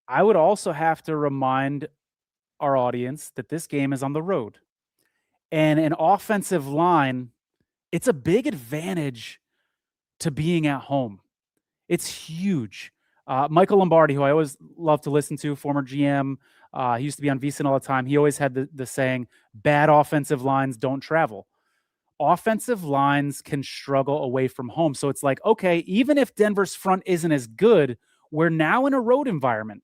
I would also have to remind our audience that this game is on the road, and an offensive line, it's a big advantage to being at home. It's huge. Michael Lombardi, who I always love to listen to, former GM, he used to be on VSiN all the time. He always had the saying, bad offensive lines don't travel. Offensive lines can struggle away from home. So it's like, okay, even if Denver's front isn't as good, we're now in a road environment,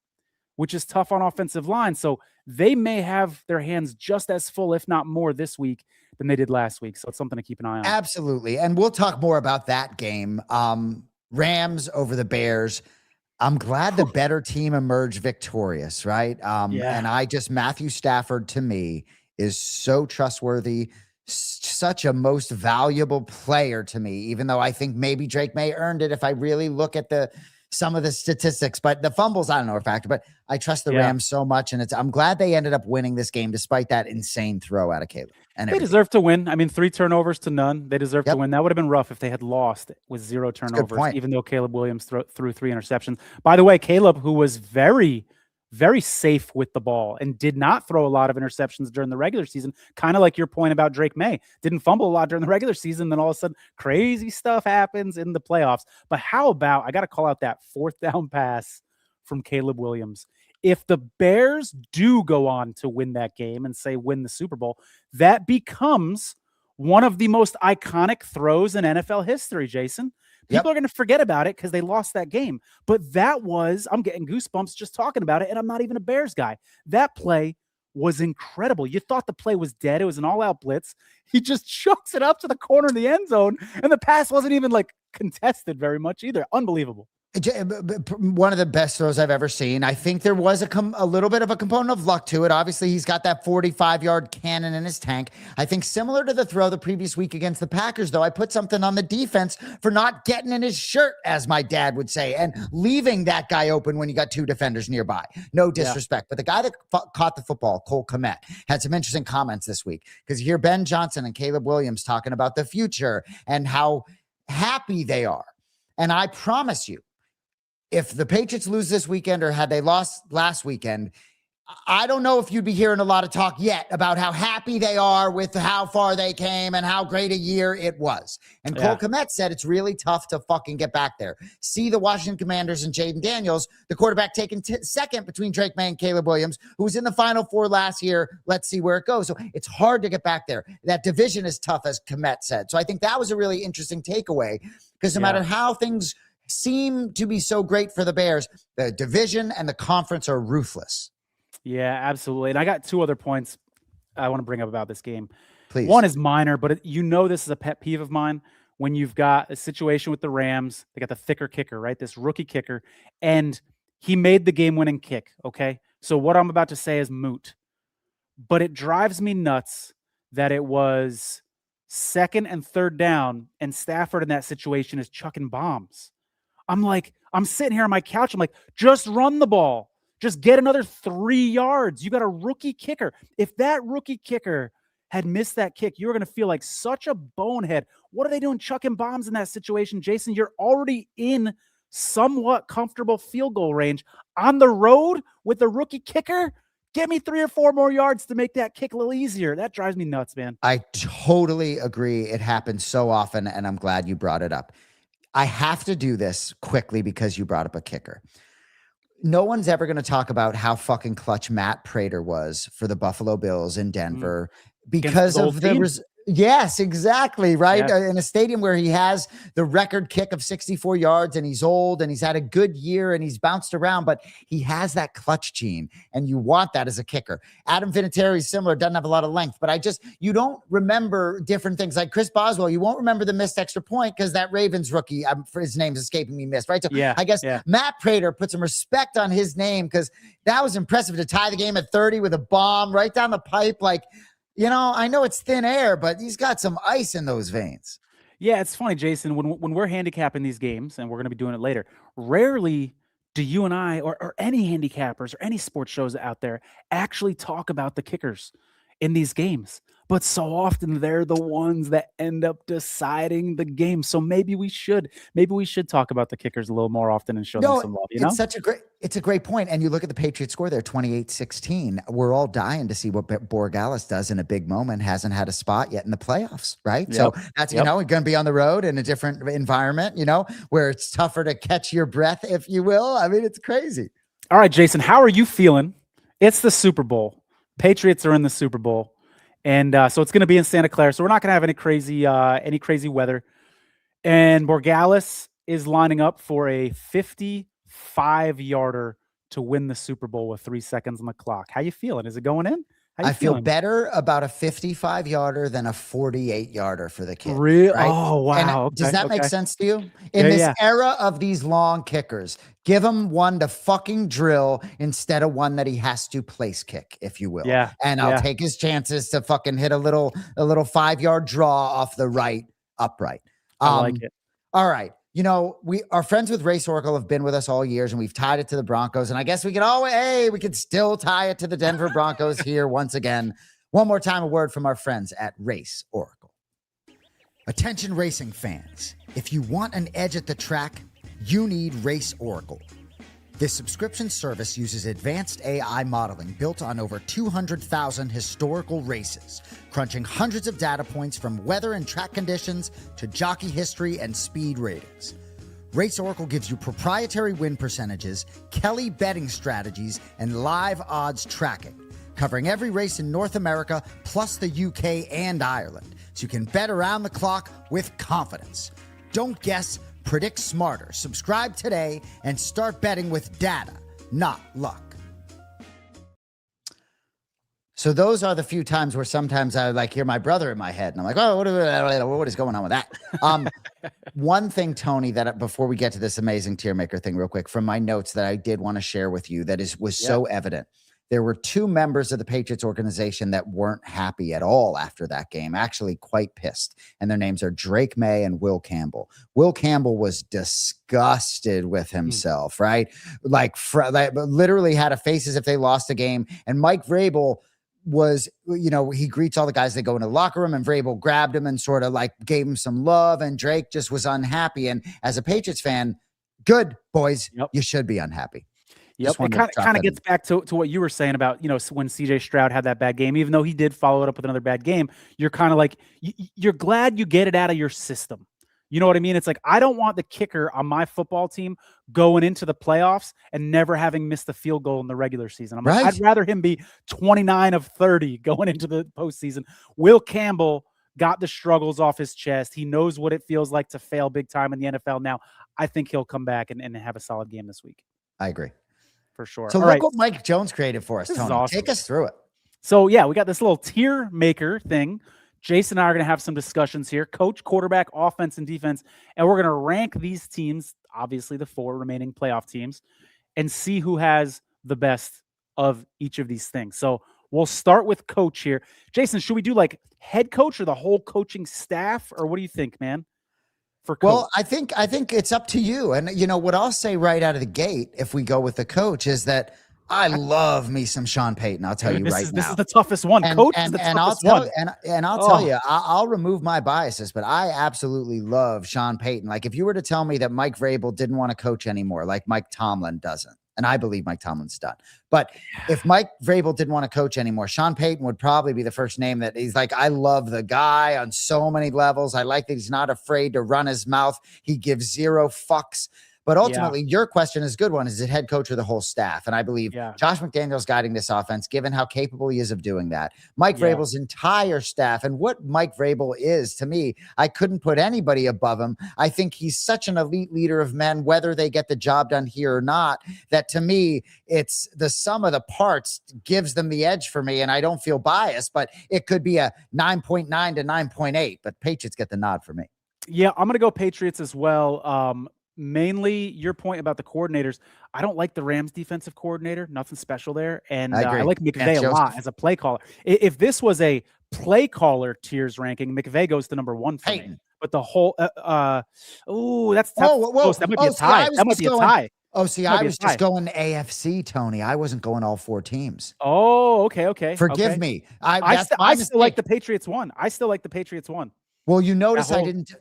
which is tough on offensive line. So they may have their hands just as full, if not more, this week than they did last week. So it's something to keep an eye on. Absolutely. And we'll talk more about that game. Rams over the Bears. I'm glad the better team emerged victorious, right? And Matthew Stafford to me is so trustworthy, such a most valuable player to me, even though I think maybe Drake May earned it if I really look at the some of the statistics, but the fumbles, I don't know, are a factor, but I trust the Yeah. Rams so much. And I'm glad they ended up winning this game despite that insane throw out of Caleb. And They everything. deserve to win. I mean, 3 turnovers to none. They deserve to Yep. win. That would have been rough if they had lost with 0 a good turnovers, point. even though Caleb Williams threw 3 interceptions. By the way, Caleb, who was very, very safe with the ball and did not throw a lot of interceptions during the regular season, kind of like your point about Drake May. Didn't fumble a lot during the regular season, then all of a sudden crazy stuff happens in the playoffs. But how about, I got to call out that 4th down pass from Caleb Williams. If the Bears do go on to win that game and say win the Super Bowl, that becomes one of the most iconic throws in NFL history, Jason. People are going to forget about it because they lost that game. But that was, I'm getting goosebumps just talking about it, and I'm not even a Bears guy. That play was incredible. You thought the play was dead. It was an all-out blitz. He just chucks it up to the corner of the end zone, and the pass wasn't even like contested very much either. Unbelievable. One of the best throws I've ever seen. I think there was a little bit of a component of luck to it. Obviously, he's got that 45-yard cannon in his tank. I think similar to the throw the previous week against the Packers, though, I put something on the defense for not getting in his shirt, as my dad would say, and leaving that guy open when you got 2 defenders nearby. No disrespect. But the guy that caught the football, Cole Kmet, had some interesting comments this week because you hear Ben Johnson and Caleb Williams talking about the future and how happy they are. And I promise you, if the Patriots lose this weekend or had they lost last weekend, I don't know if you'd be hearing a lot of talk yet about how happy they are with how far they came and how great a year it was. And Cole Kmet said it's really tough to fucking get back there. See the Washington Commanders and Jaden Daniels, the quarterback taken second between Drake May and Caleb Williams, who was in the Final Four last year. Let's see where it goes. So it's hard to get back there. That division is tough, as Kmet said. So I think that was a really interesting takeaway because no matter how things seem to be so great for the Bears, the division and the conference are ruthless. Yeah, absolutely. And I got 2 other points I want to bring up about this game. Please. One is minor, but this is a pet peeve of mine when you've got a situation with the Rams. They got the thicker kicker, right? This rookie kicker, and he made the game-winning kick, okay? So what I'm about to say is moot. But it drives me nuts that it was 2nd and 3rd down, and Stafford in that situation is chucking bombs. I'm sitting here on my couch. I'm like, just run the ball. Just get another 3 yards. You got a rookie kicker. If that rookie kicker had missed that kick, you were going to feel like such a bonehead. What are they doing chucking bombs in that situation? Jason, you're already in somewhat comfortable field goal range on the road with a rookie kicker. Get me 3 or 4 more yards to make that kick a little easier. That drives me nuts, man. I totally agree. It happens so often, and I'm glad you brought it up. I have to do this quickly because you brought up a kicker. No one's ever going to talk about how fucking clutch Matt Prater was for the Buffalo Bills in Denver because of the yes, exactly. Right. Yeah. In a stadium where he has the record kick of 64 yards and he's old and he's had a good year and he's bounced around, but he has that clutch gene and you want that as a kicker. Adam Vinatieri is similar, doesn't have a lot of length, but you don't remember different things like Chris Boswell. You won't remember the missed extra point because that Ravens rookie, for his name's escaping me, missed, right? So I guess Matt Prater put some respect on his name because that was impressive to tie the game at 30 with a bomb right down the pipe. Like, I know it's thin air, but he's got some ice in those veins. Yeah, it's funny, Jason, when we're handicapping these games, and we're going to be doing it later, rarely do you and I or any handicappers or any sports shows out there actually talk about the kickers in these games. But so often they're the ones that end up deciding the game. So maybe we should talk about the kickers a little more often and show them some love. It's a great point. And you look at the Patriots score there, 28-16. We're all dying to see what Borregales does in a big moment. Hasn't had a spot yet in the playoffs, right? Yep. So that's, going to be on the road in a different environment, where it's tougher to catch your breath, if you will. I mean, it's crazy. All right, Jason, how are you feeling? It's the Super Bowl. Patriots are in the Super Bowl. And so it's going to be in Santa Clara. So we're not going to have any crazy weather. And Borregales is lining up for a 55-yarder to win the Super Bowl with 3 seconds on the clock. How you feeling? Is it going in? I feel better about a 55-yarder than a 48-yarder for the kid. Really? Right? Oh, wow. Okay. Does that make sense to you? In this era of these long kickers, give him one to fucking drill instead of one that he has to place kick, if you will. Yeah. And I'll take his chances to fucking hit a little 5-yard draw off the right upright. I like it. All right. You know, our friends with Race Oracle have been with us all years, and we've tied it to the Broncos. And I guess we could still tie it to the Denver Broncos here once again. One more time, a word from our friends at Race Oracle. Attention racing fans. If you want an edge at the track, you need Race Oracle. This subscription service uses advanced AI modeling built on over 200,000 historical races, crunching hundreds of data points from weather and track conditions to jockey history and speed ratings. Race Oracle gives you proprietary win percentages, Kelly betting strategies, and live odds tracking, covering every race in North America plus the UK and Ireland, so you can bet around the clock with confidence. Don't guess. Predict smarter. Subscribe today and start betting with data, not luck. So those are the few times where sometimes I like hear my brother in my head and I'm like, oh, what is going on with that? One thing, Tony, that before we get to this amazing tier maker thing real quick from my notes that I did want to share with you that was so evident. There were two members of the Patriots organization that weren't happy at all after that game, actually quite pissed. And their names are Drake May and Will Campbell. Will Campbell was disgusted with himself, right? Like literally had a face as if they lost a game. And Mike Vrabel was, he greets all the guys that go into the locker room, and Vrabel grabbed him and sort of like gave him some love. And Drake just was unhappy. And as a Patriots fan, good boys, you should be unhappy. Yep. It kind of gets back to what you were saying about, when CJ Stroud had that bad game, even though he did follow it up with another bad game, you're kind of like, you're glad you get it out of your system. You know what I mean? It's like, I don't want the kicker on my football team going into the playoffs and never having missed a field goal in the regular season. I'm like, I'd rather him be 29 of 30 going into the postseason. Will Campbell got the struggles off his chest. He knows what it feels like to fail big time in the NFL. Now, I think he'll come back and have a solid game this week. I agree. For sure. So look what Mike Jones created for us, Tony. Awesome. Take us through it. So, we got this little tier maker thing. Jason and I are going to have some discussions here. Coach, quarterback, offense, and defense. And we're going to rank these teams, obviously the 4 remaining playoff teams, and see who has the best of each of these things. So we'll start with coach here. Jason, should we do like head coach or the whole coaching staff? Or what do you think, man? Well, I think it's up to you. And what I'll say right out of the gate, if we go with the coach, is that I love me some Sean Payton. I'll tell you now. This is the toughest one. Coach is the toughest one. And I'll tell you, I'll remove my biases, but I absolutely love Sean Payton. Like if you were to tell me that Mike Vrabel didn't want to coach anymore, like Mike Tomlin doesn't, and I believe Mike Tomlin's done. But if Mike Vrabel didn't want to coach anymore, Sean Payton would probably be the first name that he's like, I love the guy on so many levels. I like that he's not afraid to run his mouth. He gives zero fucks. But ultimately, your question is a good one. Is it head coach or the whole staff? And I believe Josh McDaniels guiding this offense, given how capable he is of doing that. Mike Vrabel's entire staff and what Mike Vrabel is, to me, I couldn't put anybody above him. I think he's such an elite leader of men, whether they get the job done here or not, that to me, it's the sum of the parts gives them the edge for me. And I don't feel biased, but it could be a 9.9 to 9.8. But Patriots get the nod for me. Yeah, I'm going to go Patriots as well. Mainly your point about the coordinators. I don't like the Rams defensive coordinator. Nothing special there. And I like McVay a lot as a play caller. If this was a play caller tiers ranking, McVay goes to number 1 for me. But the whole that's tough. That might be a tie. That might be a tie. Oh, see, I was just going AFC, Tony. I wasn't going all 4 teams. Oh, okay. Forgive me. I still like the Patriots one. Well, you notice I didn't.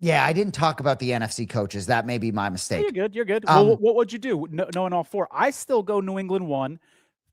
Yeah, I didn't talk about the NFC coaches. That may be my mistake. You're good. Well, what would you do knowing all 4? I still go New England 1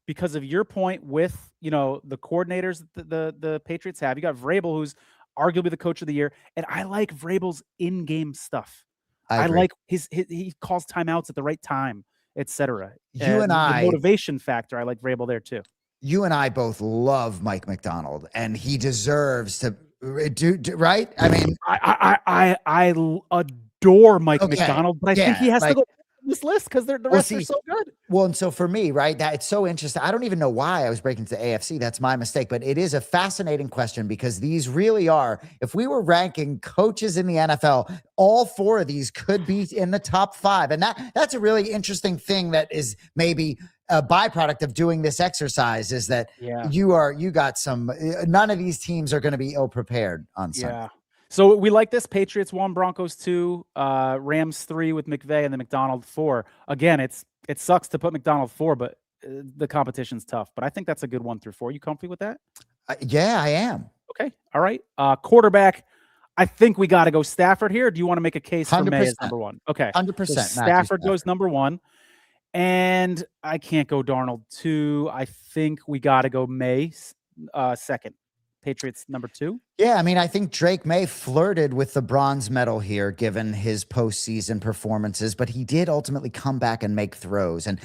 because of your point with, the coordinators the Patriots have. You got Vrabel, who's arguably the coach of the year. And I like Vrabel's in-game stuff. I like he calls timeouts at the right time, etc. The motivation factor. I like Vrabel there too. You and I both love Mike McDonald, and he deserves to right? I mean, I adore Mike McDonald, but I think he has to go on this list because the rest are so good. Well, and so for me, right, that it's so interesting. I don't even know why I was breaking to the AFC. That's my mistake, but it is a fascinating question because these really are. If we were ranking coaches in the NFL, all 4 of these could be in the top 5, and that's a really interesting thing that is maybe a byproduct of doing this exercise is that you got some, none of these teams are going to be ill prepared on Sunday. So we like this. Patriots 1, Broncos 2, Rams 3 with McVay, and then McDonald 4. Again, it sucks to put McDonald 4, but the competition's tough. But I think that's a good 1 through 4. You comfy with that? Yeah, I am. Okay. All right. Quarterback. I think we got to go Stafford here. Do you want to make a case for May as number 1? Okay. 100%. So Stafford goes number 1. And I can't go Darnold 2. I think we got to go May second. Patriots number 2. Yeah, I mean, I think Drake May flirted with the bronze medal here, given his postseason performances, but he did ultimately come back and make throws. And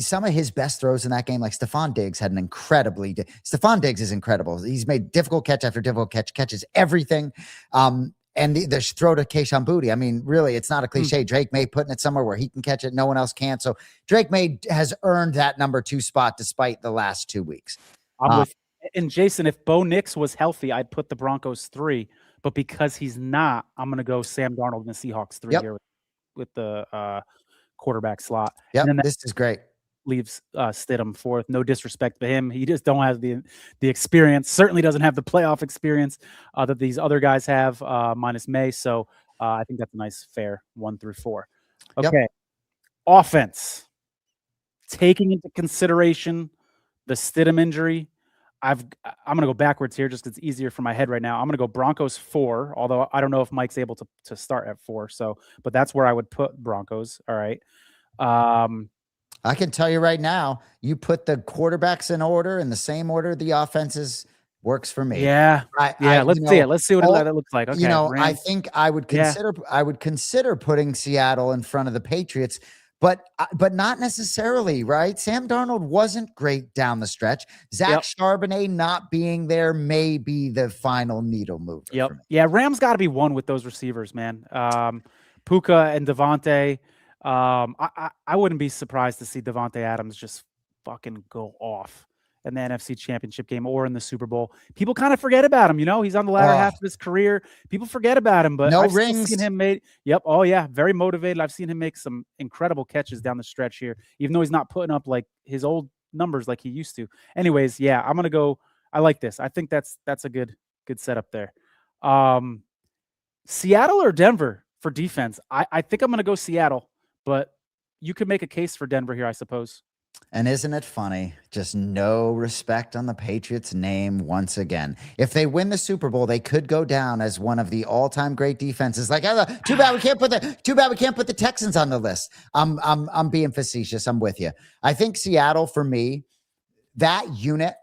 some of his best throws in that game, like Stephon Diggs, had an Stephon Diggs is incredible. He's made difficult catch after difficult catch, catches everything. And the throw to Kayshon Boutte. I mean, really, it's not a cliche. Drake May putting it somewhere where he can catch it, no one else can. So Drake May has earned that number 2 spot despite the last 2 weeks. And Jason, if Bo Nix was healthy, I'd put the Broncos 3. But because he's not, I'm going to go Sam Darnold and the Seahawks 3 here with the quarterback slot. Yep, and then this is great. Leaves Stidham 4th. No disrespect to him. He just don't have the experience. Certainly doesn't have the playoff experience that these other guys have, minus May. So I think that's a nice, fair 1 through 4. Okay. Yep. Offense. Taking into consideration the Stidham injury, I'm going to go backwards here just because it's easier for my head right now. I'm going to go Broncos 4, although I don't know if Mike's able to start at 4. So, but that's where I would put Broncos. All right. I can tell you right now, you put the quarterbacks in order in the same order the offenses works for me. Yeah. Let's see it. Let's see what that looks like. Okay. Rams. I think I would consider putting Seattle in front of the Patriots, but not necessarily, right? Sam Darnold wasn't great down the stretch. Zach Charbonnet not being there may be the final needle mover. Yep. Yeah. Rams got to be 1 with those receivers, man. Puka and Devontae. I wouldn't be surprised to see Devontae Adams just fucking go off in the NFC Championship game or in the Super Bowl. People kind of forget about him. He's on the latter half of his career. People forget about him, but I've seen him very motivated. I've seen him make some incredible catches down the stretch here, even though he's not putting up like his old numbers like he used to. Anyways, yeah, I'm gonna go. I like this. I think that's a good setup there. Seattle or Denver for defense? I think I'm gonna go Seattle. But you could make a case for Denver here, I suppose. And isn't it funny? Just no respect on the Patriots' name once again. If they win the Super Bowl, they could go down as one of the all-time great defenses. Like, too bad we can't put the Texans on the list. I'm being facetious. I'm with you. I think Seattle, for me, that unit,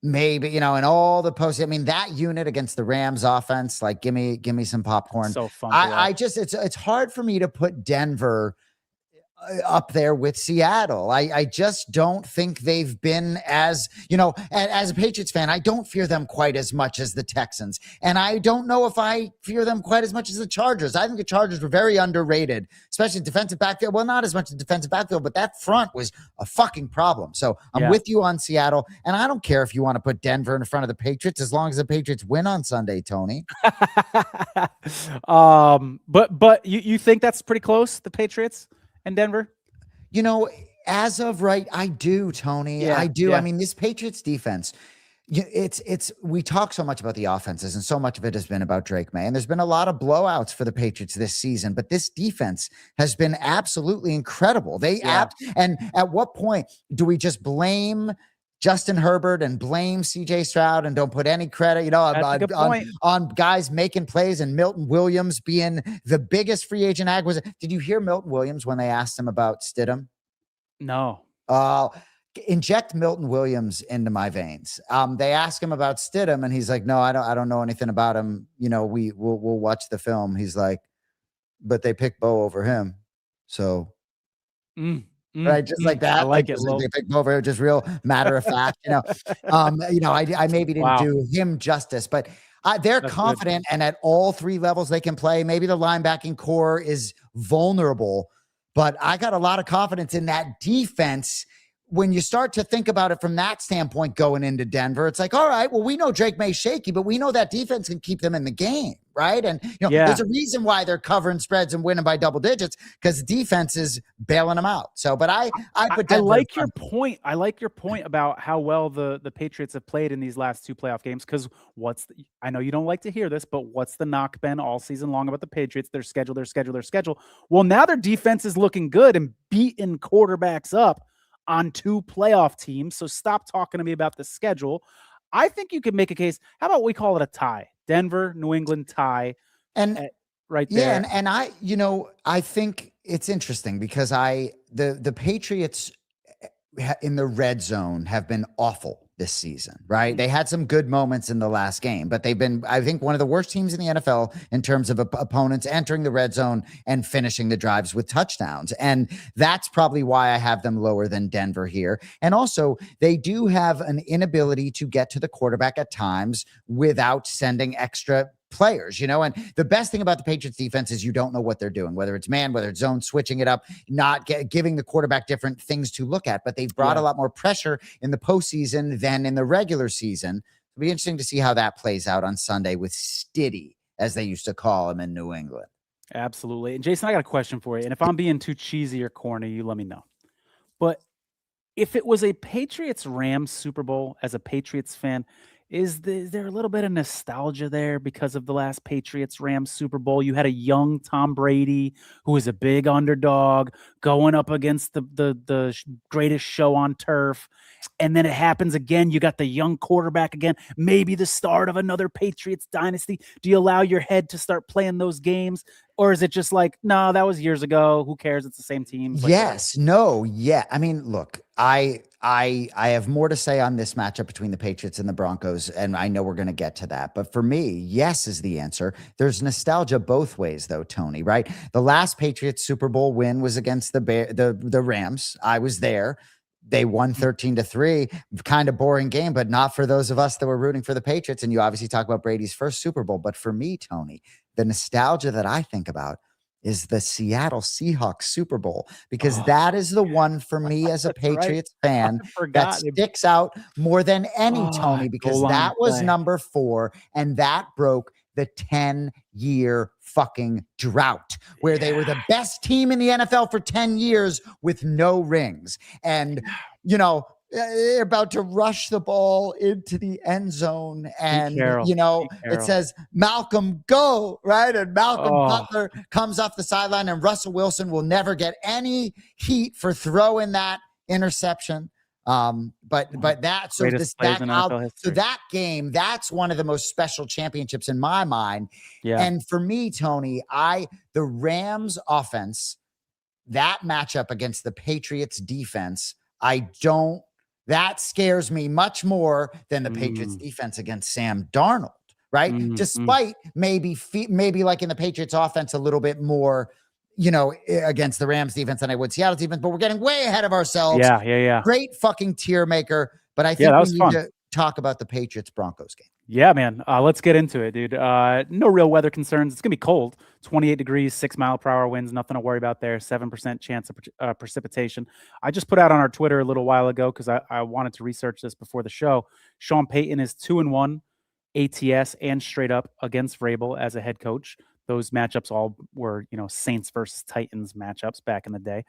maybe, in all the posts. I mean, that unit against the Rams offense, like, give me some popcorn. So fun. It's hard for me to put Denver up there with Seattle. I just don't think they've been as a Patriots fan, I don't fear them quite as much as the Texans. And I don't know if I fear them quite as much as the Chargers. I think the Chargers were very underrated, especially defensive backfield. Well, not as much as defensive backfield, but that front was a fucking problem. So I'm with you on Seattle. And I don't care if you want to put Denver in front of the Patriots, as long as the Patriots win on Sunday, Tony. But you think that's pretty close, the Patriots and Denver? As of right, I do, Tony. I do. Yeah. I mean, this Patriots defense, we talk so much about the offenses, and so much of it has been about Drake May. And there's been a lot of blowouts for the Patriots this season, but this defense has been absolutely incredible. And at what point do we just blame Justin Herbert and blame CJ Stroud and don't put any credit, on guys making plays, and Milton Williams being the biggest free agent acquisition? Did you hear Milton Williams when they asked him about Stidham? No. Inject Milton Williams into my veins. They asked him about Stidham, and he's like, no, I don't know anything about him. We'll watch the film. He's like, but they picked Bo over him. So right, just like that. I like it. They picked over, just real matter of fact. I maybe didn't do him justice, but they're confident, and at all 3 levels they can play. Maybe the linebacking core is vulnerable, but I got a lot of confidence in that defense. When you start to think about it from that standpoint going into Denver, it's like, all right, well, we know Drake May's shaky, but we know that defense can keep them in the game. right? And Yeah. there's a reason why they're covering spreads and winning by double digits, because defense is bailing them out. So, but I put I Denver like your point. I like your point about how well the Patriots have played in these last 2 playoff games. Because I know you don't like to hear this, but what's the knock been all season long about the Patriots? Their schedule. Well, now their defense is looking good and beating quarterbacks up on 2 playoff teams. So stop talking to me about the schedule. I think you could make a case. How about we call it a tie? Denver, New England tie. and Right there. Yeah, and I think it's interesting because the Patriots in the red zone have been awful this season, right? They had some good moments in the last game, but they've been, I think, one of the worst teams in the NFL in terms of opponents entering the red zone and finishing the drives with touchdowns. And that's probably why I have them lower than Denver here. And also, they do have an inability to get to the quarterback at times without sending extra players, and the best thing about the Patriots defense is you don't know what they're doing, whether it's man, whether it's zone, switching it up, not giving the quarterback different things to look at, but they've brought a lot more pressure in the postseason than in the regular season. It'll be interesting to see how that plays out on Sunday with Stiddy, as they used to call him in New England. Absolutely. And Jason, I got a question for you. And if I'm being too cheesy or corny, you let me know. But if it was a Patriots-Rams Super Bowl, as a Patriots fan, is there a little bit of nostalgia there because of the last Patriots-Rams Super Bowl? You had a young Tom Brady who was a big underdog going up against the greatest show on turf. And then it happens again. You got the young quarterback again, maybe the start of another Patriots dynasty. Do you allow your head to start playing those games? Or is it just like, no, that was years ago. Who cares? It's the same team. Yes. No. Yeah. I mean, look, I have more to say on this matchup between the Patriots and the Broncos, and I know we're going to get to that. But for me, yes is the answer. There's nostalgia both ways, though, Tony. Right? The last Patriots Super Bowl win was against the Rams. I was there. They won 13-3. Kind of boring game, but not for those of us that were rooting for the Patriots. And you obviously talk about Brady's first Super Bowl. But for me, Tony, the nostalgia that I think about is the Seattle Seahawks Super Bowl, because that is the one for me as a Patriots fan that sticks out more than any, Tony, because that was number 4 and that broke the 10-year fucking drought where they were the best team in the NFL for 10 years with no rings. And, they're about to rush the ball into the end zone. And, it says, Malcolm, go, right? And Malcolm Butler comes off the sideline, and Russell Wilson will never get any heat for throwing that interception. But that game, that's one of the most special championships in my mind. Yeah. And for me, Tony, the Rams offense, that matchup against the Patriots defense, that scares me much more than the Patriots defense against Sam Darnold, right? Despite maybe like in the Patriots offense a little bit more, against the Rams defense than I would Seattle defense, but we're getting way ahead of ourselves. Yeah. Great fucking tier maker. But I think we need to talk about the Patriots Broncos game. Yeah, man. Let's get into it, dude. No real weather concerns. It's going to be cold, 28 degrees, 6-mile-per-hour winds. Nothing to worry about there. 7% chance of precipitation. I just put out on our Twitter a little while ago because I wanted to research this before the show. Sean Payton is 2-1 ATS and straight up against Vrabel as a head coach. Those matchups all were, Saints versus Titans matchups back in the day.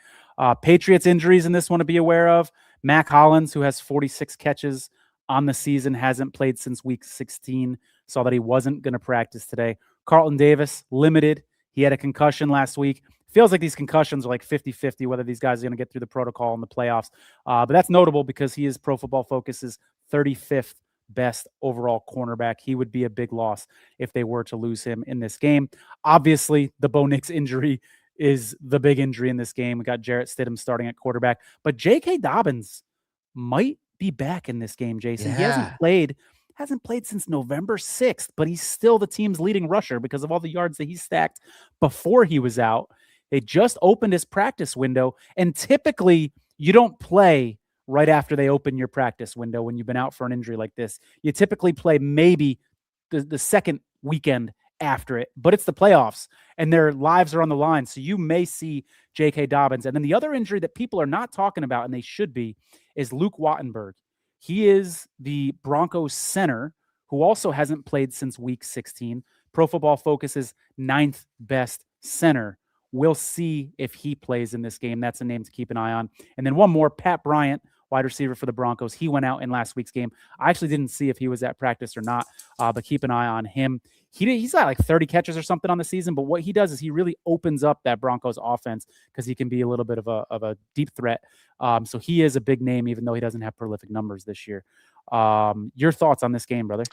Patriots injuries in this one to be aware of. Mac Hollins, who has 46 catches on the season, hasn't played since week 16. Saw that he wasn't going to practice today. Carlton Davis, limited. He had a concussion last week. Feels like these concussions are like 50-50, whether these guys are going to get through the protocol in the playoffs. But that's notable because he is Pro Football Focus's 35th best overall cornerback. He would be a big loss if they were to lose him in this game. Obviously, the Bo Nix injury is the big injury in this game. We got Jarrett Stidham starting at quarterback, but J.K. Dobbins might be back in this game, Jason. Yeah. He hasn't played since November 6th, but he's still the team's leading rusher because of all the yards that he stacked before he was out. They just opened his practice window, and typically you don't play right after they open your practice window when you've been out for an injury like this. You typically play maybe the second weekend after it, but it's the playoffs and their lives are on the line. So you may see J.K. Dobbins. And then the other injury that people are not talking about, and they should be, is Luke Wattenberg. He is the Broncos center who also hasn't played since week 16. Pro Football Focus's 9th best center. We'll see if he plays in this game. That's a name to keep an eye on. And then one more, Pat Bryant, wide receiver for the Broncos. He went out in last week's game. I actually didn't see if he was at practice or not, but keep an eye on him. He's got like 30 catches or something on the season, but what he does is he really opens up that Broncos offense because he can be a little bit of a deep threat. So he is a big name, even though he doesn't have prolific numbers this year. Your thoughts on this game, brother?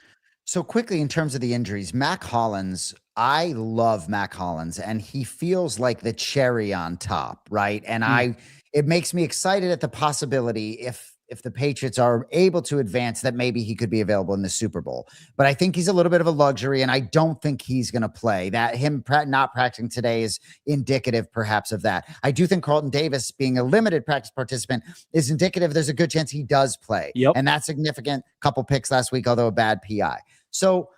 So quickly, in terms of the injuries, Mac Hollins, I love Mac Hollins, and he feels like the cherry on top, right? And it makes me excited at the possibility if the Patriots are able to advance that maybe he could be available in the Super Bowl. But I think he's a little bit of a luxury, and I don't think he's going to play. That him not practicing today is indicative perhaps of that. I do think Carlton Davis being a limited practice participant is indicative. There's a good chance he does play. Yep. And that's significant. Couple picks last week, although a bad PI. So,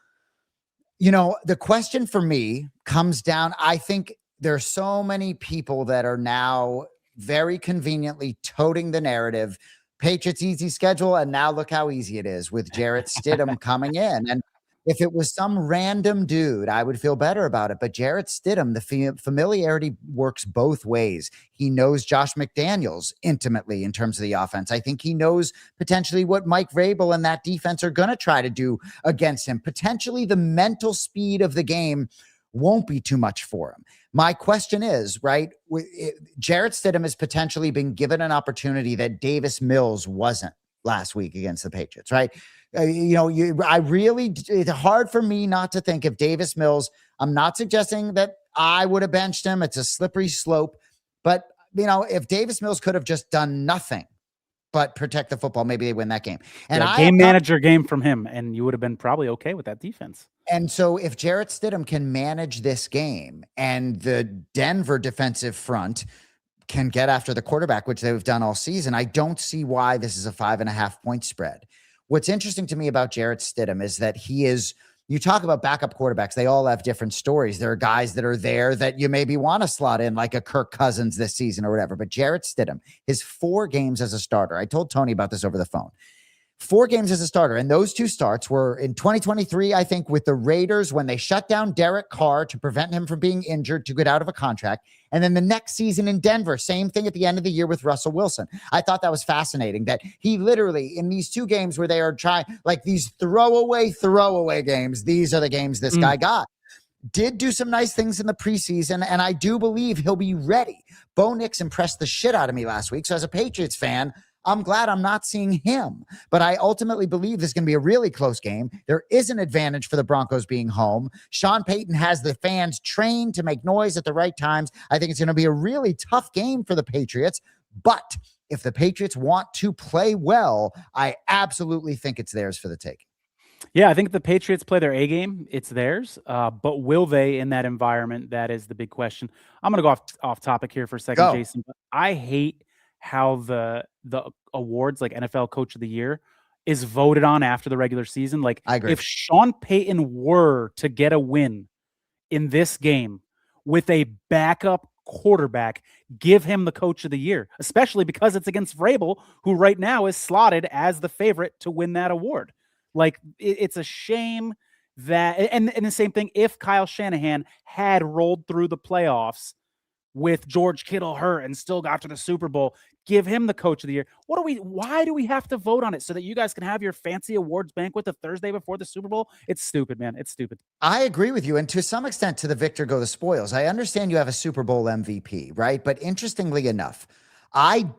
the question for me comes down, I think there are so many people that are now very conveniently toting the narrative, Patriots easy schedule, and now look how easy it is with Jarrett Stidham coming in. And if it was some random dude, I would feel better about it. But Jarrett Stidham, the familiarity works both ways. He knows Josh McDaniels intimately in terms of the offense. I think he knows potentially what Mike Vrabel and that defense are going to try to do against him. Potentially the mental speed of the game won't be too much for him. My question is, right, Jarrett Stidham has potentially been given an opportunity that Davis Mills wasn't last week against the Patriots, right? It's hard for me not to think if Davis Mills, I'm not suggesting that I would have benched him. It's a slippery slope. But, if Davis Mills could have just done nothing but protect the football, maybe they win that game. And game manager game from him, and you would have been probably okay with that defense. And so if Jarrett Stidham can manage this game and the Denver defensive front can get after the quarterback, which they've done all season, I don't see why this is a 5.5 point spread. What's interesting to me about Jarrett Stidham is that you talk about backup quarterbacks. They all have different stories. There are guys that are there that you maybe want to slot in like a Kirk Cousins this season or whatever. But Jarrett Stidham, his 4 games as a starter, I told Tony about this over the phone. 4 games as a starter. And those 2 starts were in 2023, I think, with the Raiders when they shut down Derek Carr to prevent him from being injured to get out of a contract. And then the next season in Denver, same thing at the end of the year with Russell Wilson. I thought that was fascinating that he literally in these 2 games where they are trying like these throwaway games, these are the games this guy got. Did do some nice things in the preseason, and I do believe he'll be ready. Bo Nix impressed the shit out of me last week. So as a Patriots fan, I'm glad I'm not seeing him, but I ultimately believe this is going to be a really close game. There is an advantage for the Broncos being home. Sean Payton has the fans trained to make noise at the right times. I think it's going to be a really tough game for the Patriots, but if the Patriots want to play well, I absolutely think it's theirs for the take. Yeah, I think the Patriots play their A game. It's theirs. But will they in that environment? That is the big question. I'm going to go off topic here for a second, Jason. But I hate how the awards like NFL Coach of the Year is voted on after the regular season. Like, I agree. If Sean Payton were to get a win in this game with a backup quarterback, give him the Coach of the Year, especially because it's against Vrabel, who right now is slotted as the favorite to win that award. Like, it's a shame that, and the same thing, if Kyle Shanahan had rolled through the playoffs with George Kittle hurt and still got to the Super Bowl, give him the Coach of the Year. Why do we have to vote on it so that you guys can have your fancy awards banquet the Thursday before the Super Bowl? It's stupid, man. It's stupid. I agree with you. And to some extent, to the victor go the spoils. I understand you have a Super Bowl MVP, right? But interestingly enough, I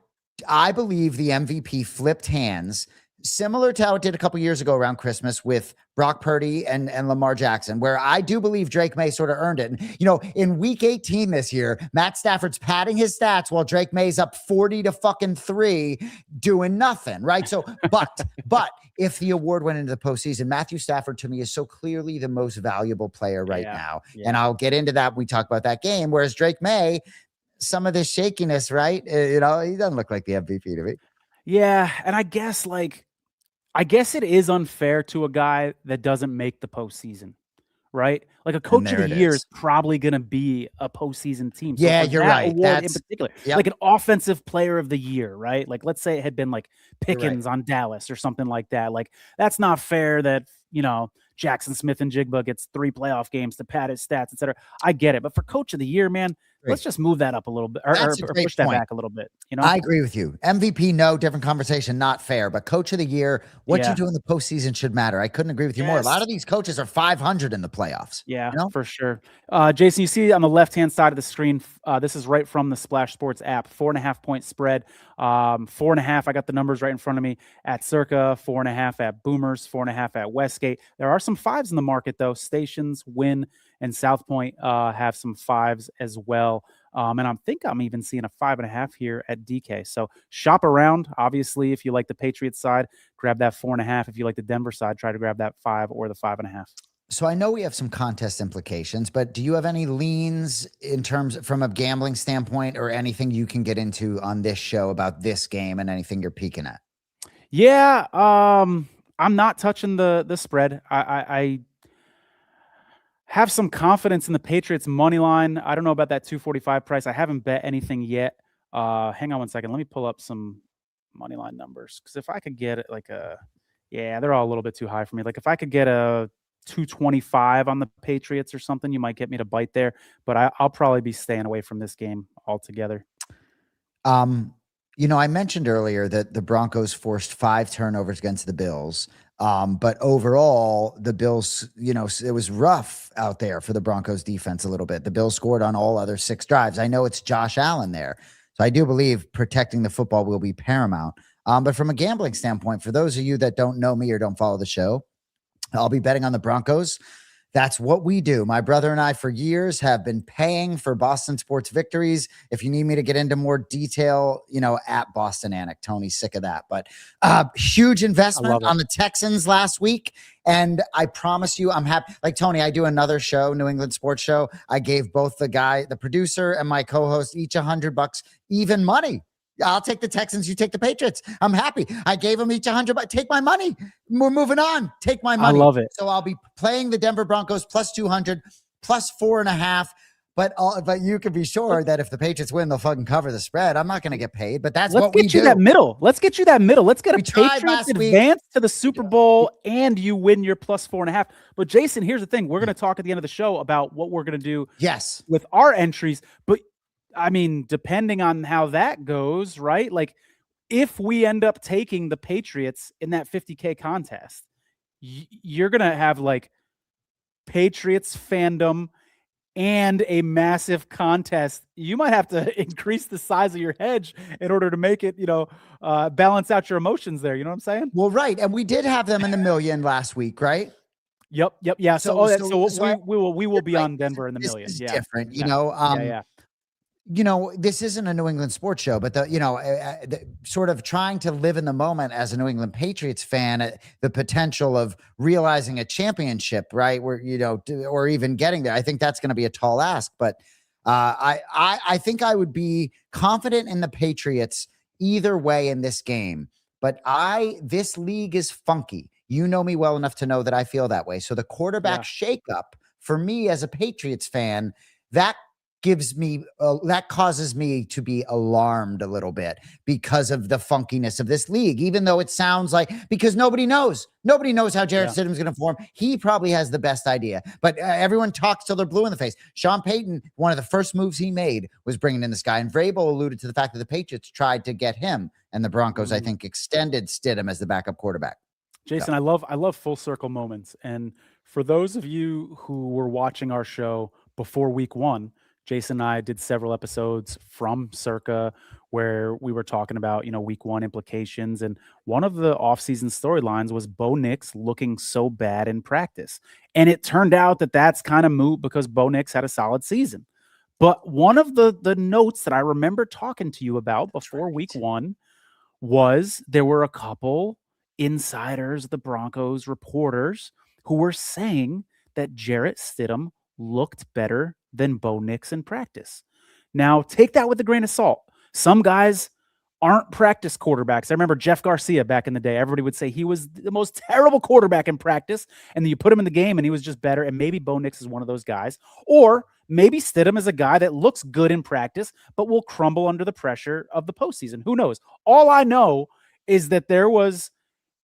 believe the MVP flipped hands similar to how it did a couple years ago around Christmas with Brock Purdy and Lamar Jackson, where I do believe Drake May sort of earned it. And, in week 18 this year, Matt Stafford's padding his stats while Drake May's up 40-3 doing nothing, right? So, but if the award went into the postseason, Matthew Stafford to me is so clearly the most valuable player right now. Yeah. And I'll get into that when we talk about that game, whereas Drake May, some of this shakiness, right? He doesn't look like the MVP to me. Yeah, and I guess it is unfair to a guy that doesn't make the postseason, right? Like a Coach of the Year is probably going to be a postseason team. So you're right. Award in particular, like an offensive player of the year, right? Like let's say it had been like Pickens on Dallas or something like that. Like that's not fair that, Jackson Smith and Jigba gets 3 playoff games to pad his stats, etc. I get it. But for coach of the year, man, let's just move that up a little bit or push that back a little bit. I agree with you. MVP, no, different conversation, not fair. But coach of the year, what you do in the postseason should matter. I couldn't agree with you more. A lot of these coaches are 500 in the playoffs. Yeah, for sure. Jason, you see on the left-hand side of the screen, this is right from the Splash Sports app, 4.5 point spread. 4.5, I got the numbers right in front of me at Circa, 4.5 at Boomers, 4.5 at Westgate. There are some 5s in the market, though. Stations, Win, and South Point have some 5s as well. And I think I'm even seeing a 5.5 here at DK. So shop around. Obviously, if you like the Patriots side, grab that 4.5. If you like the Denver side, try to grab that 5 or the 5.5. So I know we have some contest implications, but do you have any leans in terms from a gambling standpoint or anything you can get into on this show about this game and anything you're peeking at? Yeah, I'm not touching the spread. I have some confidence in the Patriots money line. I don't know about that 245 price. I haven't bet anything yet. Hang on one second. Let me pull up some money line numbers. Because if I could get it they're all a little bit too high for me. Like if I could get a 225 on the Patriots or something, you might get me to bite there. But I'll probably be staying away from this game altogether. I mentioned earlier that the Broncos forced 5 turnovers against the Bills. But overall, the Bills, it was rough out there for the Broncos defense a little bit. The Bills scored on all other 6 drives. I know it's Josh Allen there. So I do believe protecting the football will be paramount. But from a gambling standpoint, for those of you that don't know me or don't follow the show, I'll be betting on the Broncos. That's what we do. My brother and I for years have been paying for Boston sports victories. If you need me to get into more detail, at Boston Anik. Tony's sick of that. But huge investment on the Texans last week. And I promise you, I'm happy. Like Tony, I do another show, New England Sports Show. I gave both the producer and my co-host each $100, even money. I'll take the Texans. You take the Patriots. I'm happy. I gave them each $100. Take my money. We're moving on. Take my money. I love it. So I'll be playing the Denver Broncos plus 200, plus 4.5. But you can be sure that if the Patriots win, they'll fucking cover the spread. I'm not going to get paid, but that's what we do. Let's get you that middle. Let's get you that middle. Let's get a Patriots advance to the Super Bowl and you win your plus 4.5. But Jason, here's the thing. We're going to talk at the end of the show about what we're going to do with our entries. But I mean, depending on how that goes, right? Like if we end up taking the Patriots in that 50K contest, you're going to have like Patriots fandom and a massive contest. You might have to increase the size of your hedge in order to make it, balance out your emotions there. You know what I'm saying? Well, right. And we did have them in the million last week, right? Yep. Yeah. So we will be on Denver in the million. This is yeah. different, yeah. This isn't a New England sports show, but sort of trying to live in the moment as a New England Patriots fan, the potential of realizing a championship, right? Where, or even getting there. I think that's going to be a tall ask, but I think I would be confident in the Patriots either way in this game. But this league is funky. You know me well enough to know that I feel that way. So the quarterback shakeup for me as a Patriots fan, that causes me to be alarmed a little bit because of the funkiness of this league, even though it sounds like, because nobody knows how Jarrett Stidham's going to form. He probably has the best idea, but everyone talks till they're blue in the face. Sean Payton, one of the first moves he made was bringing in this guy, and Vrabel alluded to the fact that the Patriots tried to get him, and the Broncos, I think, extended Stidham as the backup quarterback. Jason, I love full circle moments. And for those of you who were watching our show before week 1, Jason and I did several episodes from Circa where we were talking about, week 1 implications. And one of the offseason storylines was Bo Nix looking so bad in practice. And it turned out that that's kind of moot because Bo Nix had a solid season. But one of the notes that I remember talking to you about before week 1 was there were a couple insiders, the Broncos reporters, who were saying that Jarrett Stidham looked better than Bo Nix in practice. Now, take that with a grain of salt. Some guys aren't practice quarterbacks. I remember Jeff Garcia back in the day. Everybody would say he was the most terrible quarterback in practice, and then you put him in the game and he was just better, and maybe Bo Nix is one of those guys. Or maybe Stidham is a guy that looks good in practice, but will crumble under the pressure of the postseason. Who knows? All I know is that there was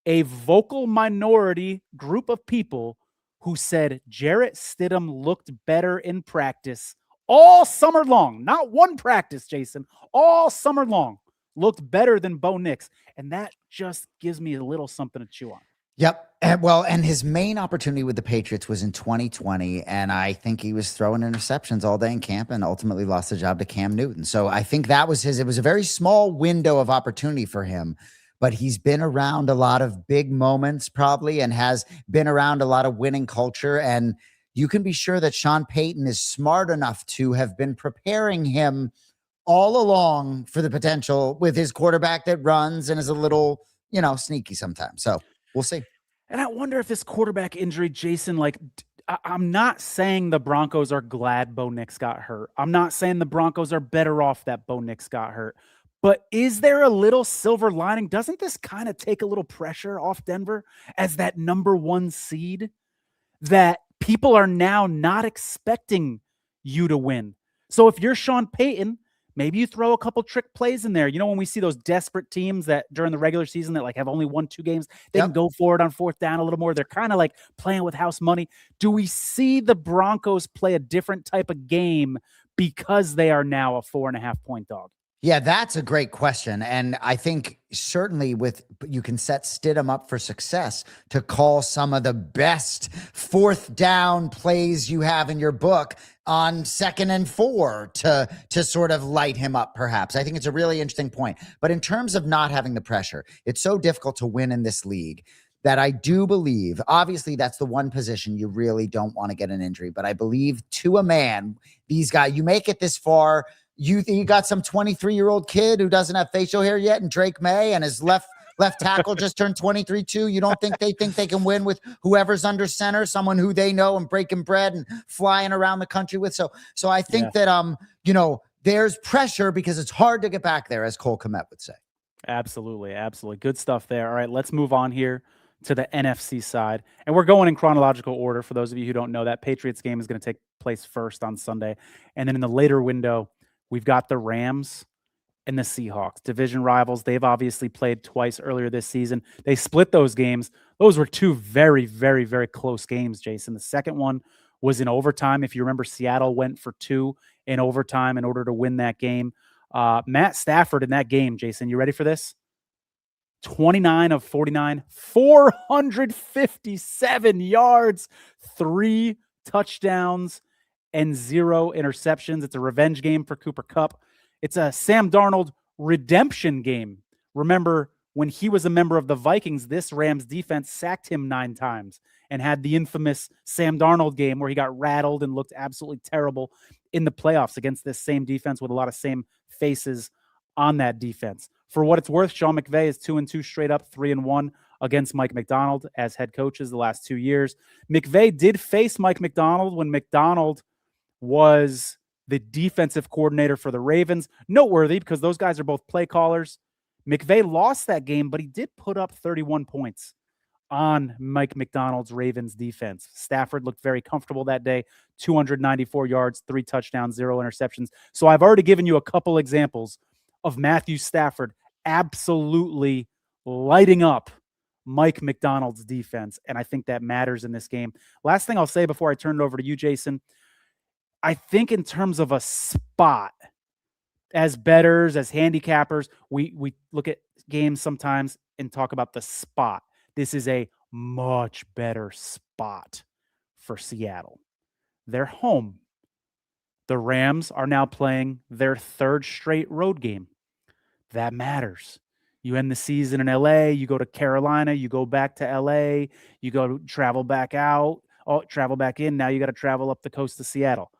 a vocal minority group of people who said Jarrett Stidham looked better in practice all summer long. Not one practice, Jason. All summer long looked better than Bo Nix. And that just gives me a little something to chew on. Yep. And his main opportunity with the Patriots was in 2020. And I think he was throwing interceptions all day in camp and ultimately lost the job to Cam Newton. So I think that was it was a very small window of opportunity for him, but he's been around a lot of big moments probably and has been around a lot of winning culture. And you can be sure that Sean Payton is smart enough to have been preparing him all along for the potential with his quarterback that runs and is a little, sneaky sometimes. So we'll see. And I wonder if this quarterback injury, Jason, I'm not saying the Broncos are glad Bo Nix got hurt. I'm not saying the Broncos are better off that Bo Nix got hurt. But is there a little silver lining? Doesn't this kind of take a little pressure off Denver as that number 1 seed that people are now not expecting you to win? So if you're Sean Payton, maybe you throw a couple trick plays in there. When we see those desperate teams that during the regular season that have only won 2 games, they can go for it on 4th down a little more. They're kind of playing with house money. Do we see the Broncos play a different type of game because they are now a 4.5-point dog? Yeah, that's a great question. And I think certainly you can set Stidham up for success to call some of the best 4th down plays you have in your book on 2nd and 4 to sort of light him up, perhaps. I think it's a really interesting point. But in terms of not having the pressure, it's so difficult to win in this league that I do believe, obviously that's the one position you really don't want to get an injury. But I believe to a man, these guys, you make it this far, you got some 23-year-old kid who doesn't have facial hair yet, and Drake May, and his left tackle just turned 23 too. You don't think they can win with whoever's under center, someone who they know and breaking bread and flying around the country with. So I think that there's pressure because it's hard to get back there, as Cole Kmet would say. Absolutely, absolutely. Good stuff there. All right, let's move on here to the NFC side. And we're going in chronological order. For those of you who don't know, that Patriots game is going to take place first on Sunday. And then in the later window, we've got the Rams and the Seahawks, division rivals. They've obviously played twice earlier this season. They split those games. Those were 2 very, very, very close games, Jason. The second one was in overtime. If you remember, Seattle went for 2 in overtime in order to win that game. Matt Stafford in that game, Jason, you ready for this? 29 of 49, 457 yards, 3 touchdowns, and 0 interceptions. It's a revenge game for Cooper Kupp. It's a Sam Darnold redemption game. Remember, when he was a member of the Vikings, this Rams defense sacked him 9 times and had the infamous Sam Darnold game where he got rattled and looked absolutely terrible in the playoffs against this same defense with a lot of same faces on that defense. For what it's worth, Sean McVay is 2-2 straight up, 3-1 against Mike Macdonald as head coaches the last 2 years. McVay did face Mike Macdonald when Macdonald was the defensive coordinator for the Ravens. Noteworthy because those guys are both play callers. McVay lost that game, but he did put up 31 points on Mike Macdonald's Ravens defense. Stafford looked very comfortable that day, 294 yards, 3 touchdowns, 0 interceptions. So I've already given you a couple examples of Matthew Stafford absolutely lighting up Mike Macdonald's defense, and I think that matters in this game. Last thing I'll say before I turn it over to you, Jason, I think in terms of a spot, as bettors, as handicappers, we look at games sometimes and talk about the spot. This is a much better spot for Seattle. They're home. The Rams are now playing their 3rd straight road game. That matters. You end the season in LA, you go to Carolina, you go back to LA, you go travel back out, travel back in. Now you got to travel up the coast to Seattle.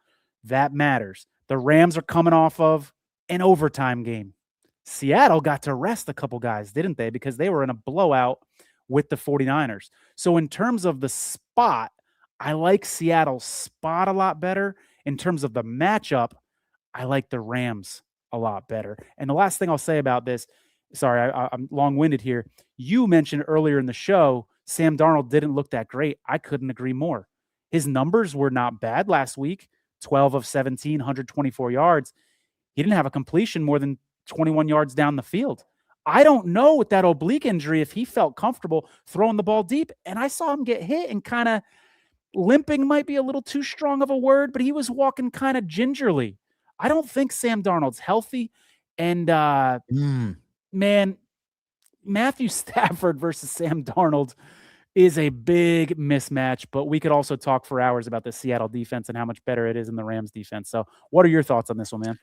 That matters. The Rams are coming off of an overtime game. Seattle got to rest a couple guys, didn't they? Because they were in a blowout with the 49ers. So in terms of the spot, I like Seattle's spot a lot better. In terms of the matchup, I like the Rams a lot better. And the last thing I'll say about this, sorry, I'm long-winded here. You mentioned earlier in the show, Sam Darnold didn't look that great. I couldn't agree more. His numbers were not bad last week, 12 of 17, 124 yards. He didn't have a completion more than 21 yards down the field. I don't know with that oblique injury if he felt comfortable throwing the ball deep. And I saw him get hit and kind of limping might be a little too strong of a word, but he was walking kind of gingerly. I don't think Sam Darnold's healthy. And man, Matthew Stafford versus Sam Darnold is a big mismatch, but we could also talk for hours about the Seattle defense and how much better it is in the Rams defense. So what are your thoughts on this one, man?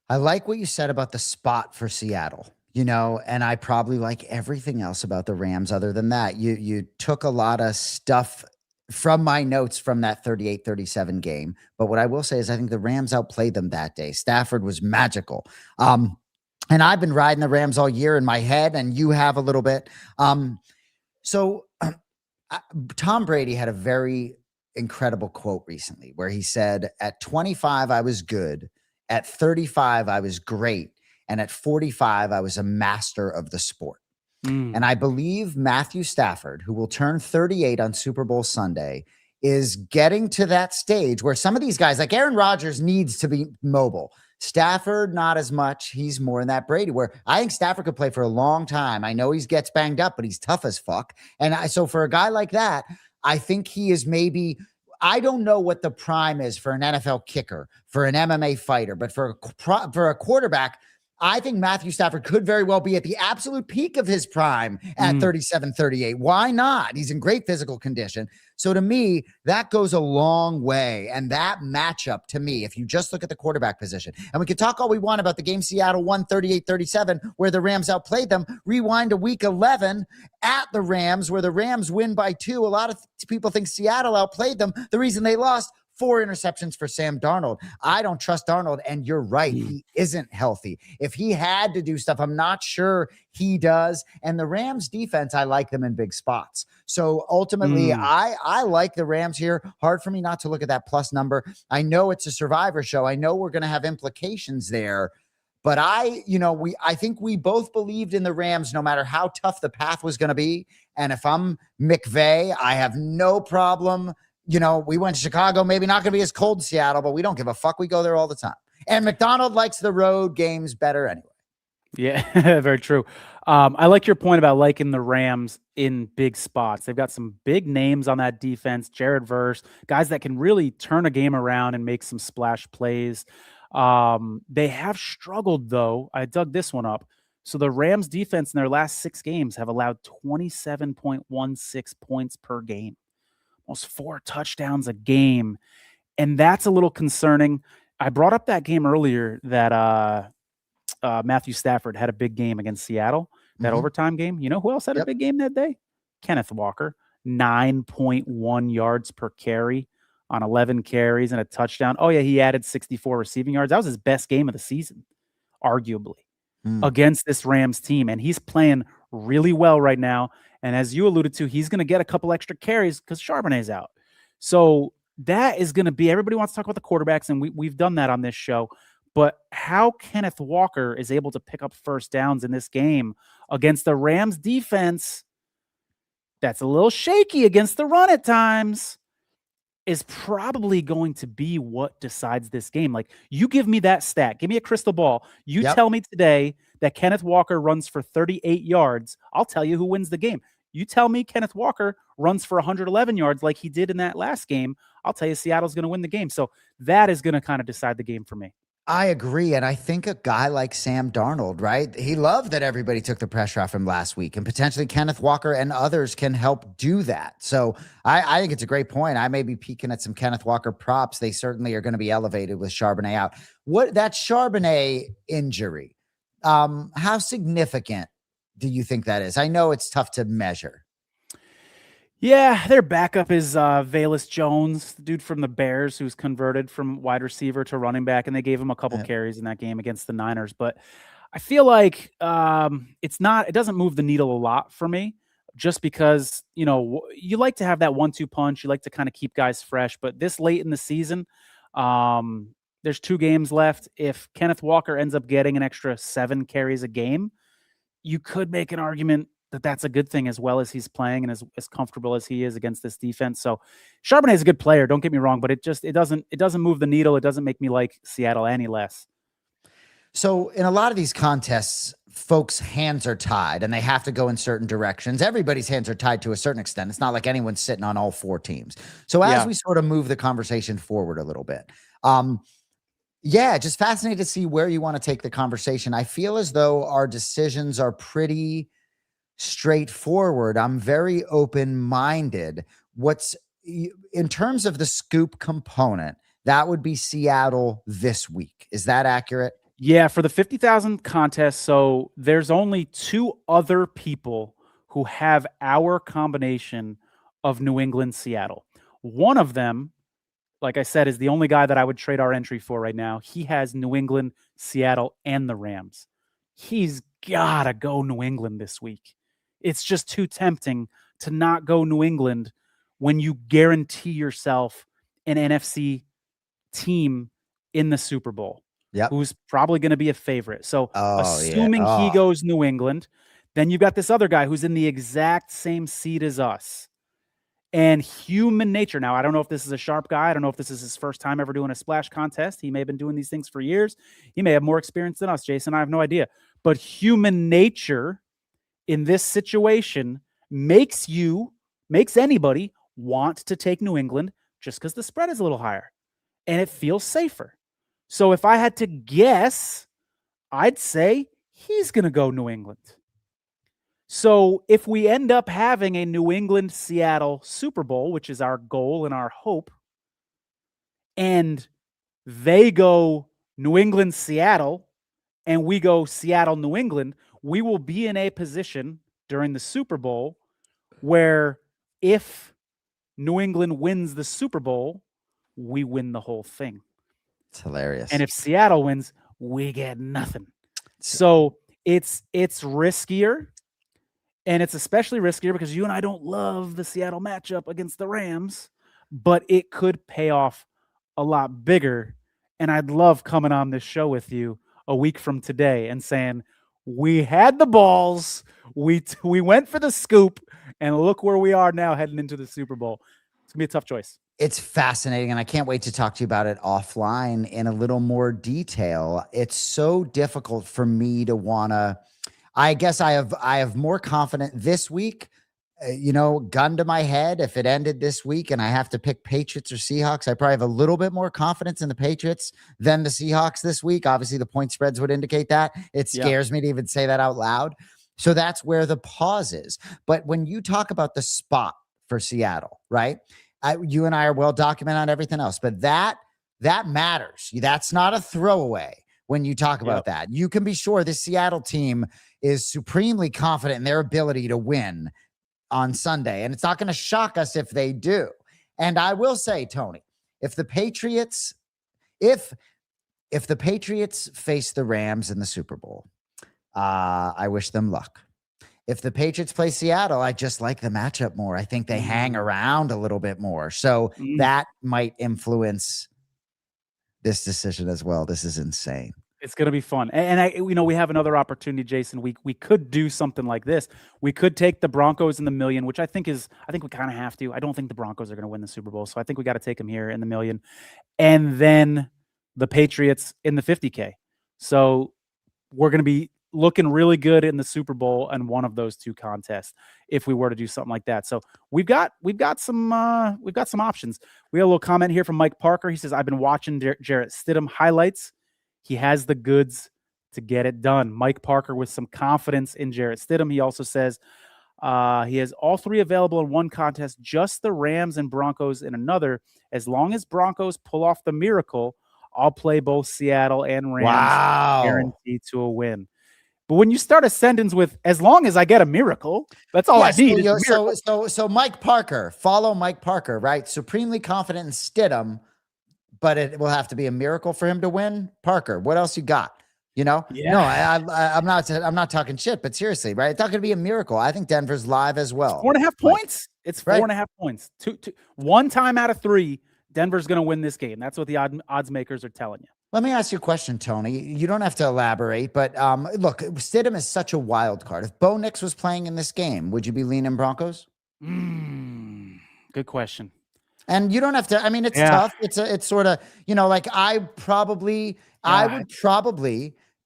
I like what you said about the spot for Seattle, and I probably like everything else about the Rams other than that. You took a lot of stuff from my notes from that 38-37 game. But what I will say is I think the Rams outplayed them that day. Stafford was magical. And I've been riding the Rams all year in my head, and you have a little bit. So Tom Brady had a very incredible quote recently where he said, at 25, I was good. At 35, I was great. And at 45, I was a master of the sport. And I believe Matthew Stafford, who will turn 38 on Super Bowl Sunday, is getting to that stage where some of these guys, like Aaron Rodgers, needs to be mobile. Stafford, not as much. He's more in that Brady, where I think Stafford could play for a long time. I know he gets banged up, but he's tough as fuck. And so for a guy like that, I think he is maybe, I don't know what the prime is for an NFL kicker, for an MMA fighter, but for a quarterback, I think Matthew Stafford could very well be at the absolute peak of his prime at 37, 38. Why not? He's in great physical condition. So to me, that goes a long way. And that matchup to me, if you just look at the quarterback position, and we can talk all we want about the game Seattle won 38-37, where the Rams outplayed them, rewind to week 11 at the Rams, where the Rams win by 2. A lot of people think Seattle outplayed them. The reason they lost, 4 interceptions for Sam Darnold. I don't trust Darnold, and you're right. He isn't healthy. If he had to do stuff, I'm not sure he does. And the Rams defense, I like them in big spots. So ultimately, I like the Rams here. Hard for me not to look at that plus number. I know it's a Survivor show. I know we're going to have implications there. But I think we both believed in the Rams no matter how tough the path was going to be. And if I'm McVay, I have no problem. We went to Chicago, maybe not going to be as cold as Seattle, but we don't give a fuck. We go there all the time. And McDonald likes the road games better anyway. Yeah, very true. I like your point about liking the Rams in big spots. They've got some big names on that defense. Jared Verse, guys that can really turn a game around and make some splash plays. They have struggled, though. I dug this one up. So the Rams defense in their last 6 games have allowed 27.16 points per game. Almost 4 touchdowns a game. And that's a little concerning. I brought up that game earlier that Matthew Stafford had a big game against Seattle, that overtime game. You know who else had a big game that day? Kenneth Walker, 9.1 yards per carry on 11 carries and a touchdown. Oh, yeah, he added 64 receiving yards. That was his best game of the season, arguably, against this Rams team. And he's playing really well right now. And as you alluded to, he's going to get a couple extra carries because Charbonnet's out. So that is going to be, everybody wants to talk about the quarterbacks, and we've done that on this show. But how Kenneth Walker is able to pick up first downs in this game against the Rams defense that's a little shaky against the run at times is probably going to be what decides this game. Like, you give me that stat, give me a crystal ball. You tell me today that Kenneth Walker runs for 38 yards. I'll tell you who wins the game. You tell me Kenneth Walker runs for 111 yards like he did in that last game. I'll tell you Seattle's going to win the game. So that is going to kind of decide the game for me. I agree. And I think a guy like Sam Darnold, right? He loved that everybody took the pressure off him last week, and potentially Kenneth Walker and others can help do that. So I think it's a great point. I may be peeking at some Kenneth Walker props. They certainly are going to be elevated with Charbonnet out. What that Charbonnet injury, how significant do you think that is? I know it's tough to measure. Yeah, their backup is Velus Jones, the dude from the Bears who's converted from wide receiver to running back, and they gave him a couple carries in that game against the Niners. But I feel like it doesn't move the needle a lot for me, just because, you like to have that 1-2 punch. You like to kind of keep guys fresh. But this late in the season, there's 2 games left. If Kenneth Walker ends up getting an extra 7 carries a game, you could make an argument that that's a good thing, as well as he's playing and as comfortable as he is against this defense. So Charbonnet is a good player, don't get me wrong, but it doesn't move the needle. It doesn't make me like Seattle any less. So in a lot of these contests folks' hands are tied and they have to go in certain directions. Everybody's hands are tied to a certain extent. It's not like anyone's sitting on all 4 teams. So as we sort of move the conversation forward a little bit, yeah, just fascinated to see where you want to take the conversation. I feel as though our decisions are pretty straightforward. I'm very open-minded. In terms of the scoop component, that would be Seattle this week. Is that accurate? Yeah, for the 50,000 contest. So there's only 2 other people who have our combination of New England, Seattle. One of them, like I said, is the only guy that I would trade our entry for right now. He has New England, Seattle, and the Rams. He's got to go New England this week. It's just too tempting to not go New England when you guarantee yourself an NFC team in the Super Bowl. Yep. Who's probably going to be a favorite. So assuming yeah. he goes New England, then you've got this other guy who's in the exact same seat as us. And human nature. Now, I don't know if this is a sharp guy. I don't know if this is his first time ever doing a splash contest. He may have been doing these things for years. He may have more experience than us, Jason. I have no idea. But human nature in this situation makes anybody want to take New England just because the spread is a little higher and it feels safer. So if I had to guess, I'd say he's going to go New England. So if we end up having a New England-Seattle Super Bowl, which is our goal and our hope, and they go New England-Seattle, and we go Seattle-New England, we will be in a position during the Super Bowl where if New England wins the Super Bowl, we win the whole thing. It's hilarious. And if Seattle wins, we get nothing. So it's riskier. And it's especially riskier because you and I don't love the Seattle matchup against the Rams, but it could pay off a lot bigger. And I'd love coming on this show with you a week from today and saying, we had the balls, we went for the scoop, and look where we are now heading into the Super Bowl. It's going to be a tough choice. It's fascinating, and I can't wait to talk to you about it offline in a little more detail. It's so difficult for me to want to. I guess I have more confidence this week. Gun to my head, if it ended this week and I have to pick Patriots or Seahawks, I probably have a little bit more confidence in the Patriots than the Seahawks this week. Obviously, the point spreads would indicate that. It scares me to even say that out loud. So that's where the pause is. But when you talk about the spot for Seattle, right? You and I are well documented on everything else, but that matters. That's not a throwaway when you talk about that. You can be sure this Seattle team is supremely confident in their ability to win on Sunday. And it's not going to shock us if they do. And I will say, Tony, if the Patriots face the Rams in the Super Bowl, I wish them luck. If the Patriots play Seattle, I just like the matchup more. I think they hang around a little bit more. So that might influence this decision as well. This is insane. It's going to be fun. And we have another opportunity, Jason. We could do something like this. We could take the Broncos in the million, which I think we kind of have to. I don't think the Broncos are going to win the Super Bowl. So I think we got to take them here in the million. And then the Patriots in the 50K. So we're going to be looking really good in the Super Bowl and one of those 2 contests if we were to do something like that. So we've got some options. We got a little comment here from Mike Parker. He says, I've been watching Jarrett Stidham highlights. He has the goods to get it done. Mike Parker with some confidence in Jarrett Stidham. He also says he has all 3 available in one contest, just the Rams and Broncos in another. As long as Broncos pull off the miracle, I'll play both Seattle and Rams. Wow. Guaranteed to a win. But when you start a sentence with, as long as I get a miracle, that's all I need. So Mike Parker, follow Mike Parker, right? Supremely confident in Stidham, but it will have to be a miracle for him to win. Parker, what else you got? No, I'm not talking shit, but seriously, right? It's not going to be a miracle. I think Denver's live as well. It's 4.5 points. It's 4.5 points. Two, 1 time out of 3, Denver's going to win this game. That's what the odds makers are telling you. Let me ask you a question, Tony. You don't have to elaborate, but look, Stidham is such a wild card. If Bo Nix was playing in this game, would you be leaning Broncos? Good question. And you don't have to. I mean, it's tough. It's sort of, I would probably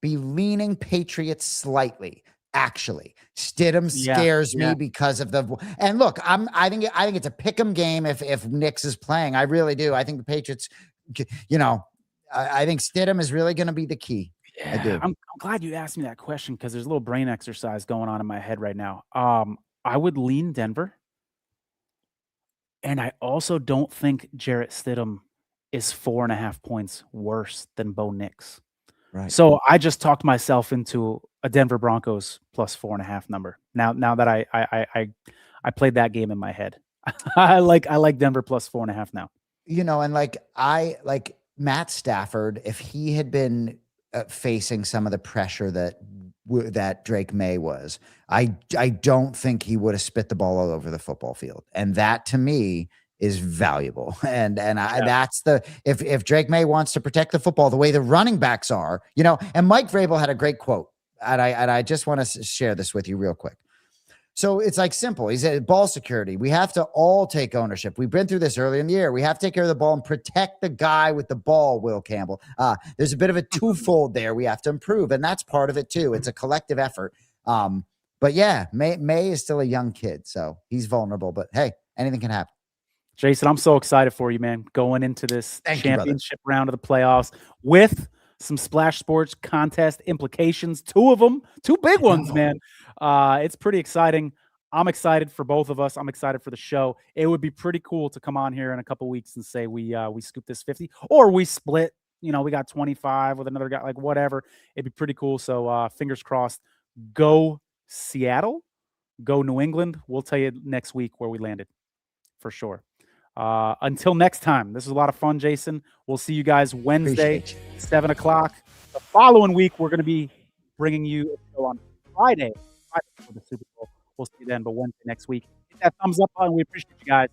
be be leaning Patriots slightly. Actually, Stidham scares me because of and look, I think it's a pick'em game if Nix is playing. I really do. I think the Patriots, I think Stidham is really going to be the key. Yeah, I do. I'm glad you asked me that question because there's a little brain exercise going on in my head right now. I would lean Denver. And I also don't think Jarrett Stidham is 4.5 points worse than Bo Nix. Right. So I just talked myself into a Denver Broncos plus 4.5 number. Now that I played that game in my head. I like Denver plus 4.5 now. And I like Matt Stafford, if he had been facing some of the pressure that Drake May was, I don't think he would have spit the ball all over the football field. And that to me is valuable. And that's if Drake May wants to protect the football the way the running backs are, and Mike Vrabel had a great quote. And I just want to share this with you real quick. So it's like simple. He said ball security. We have to all take ownership. We've been through this early in the year. We have to take care of the ball and protect the guy with the ball, Will Campbell. There's a bit of a twofold there. We have to improve. And that's part of it too. It's a collective effort. But yeah, May is still a young kid, so he's vulnerable, but hey, anything can happen. Jason, I'm so excited for you, man, going into this championship round of the playoffs with some Splash Sports contest implications, 2 of them, 2 big ones, man. It's pretty exciting. I'm excited for both of us. I'm excited for the show. It would be pretty cool to come on here in a couple weeks and say we scooped this 50 or we split, we got 25 with another guy, like whatever. It'd be pretty cool. So fingers crossed. Go Seattle, go New England. We'll tell you next week where we landed for sure. Until next time, this was a lot of fun, Jason. We'll see you guys Wednesday, 7 o'clock. The following week, we're going to be bringing you a show on Friday for the Super Bowl. We'll see you then, but Wednesday next week. Hit that thumbs up button. We appreciate you guys.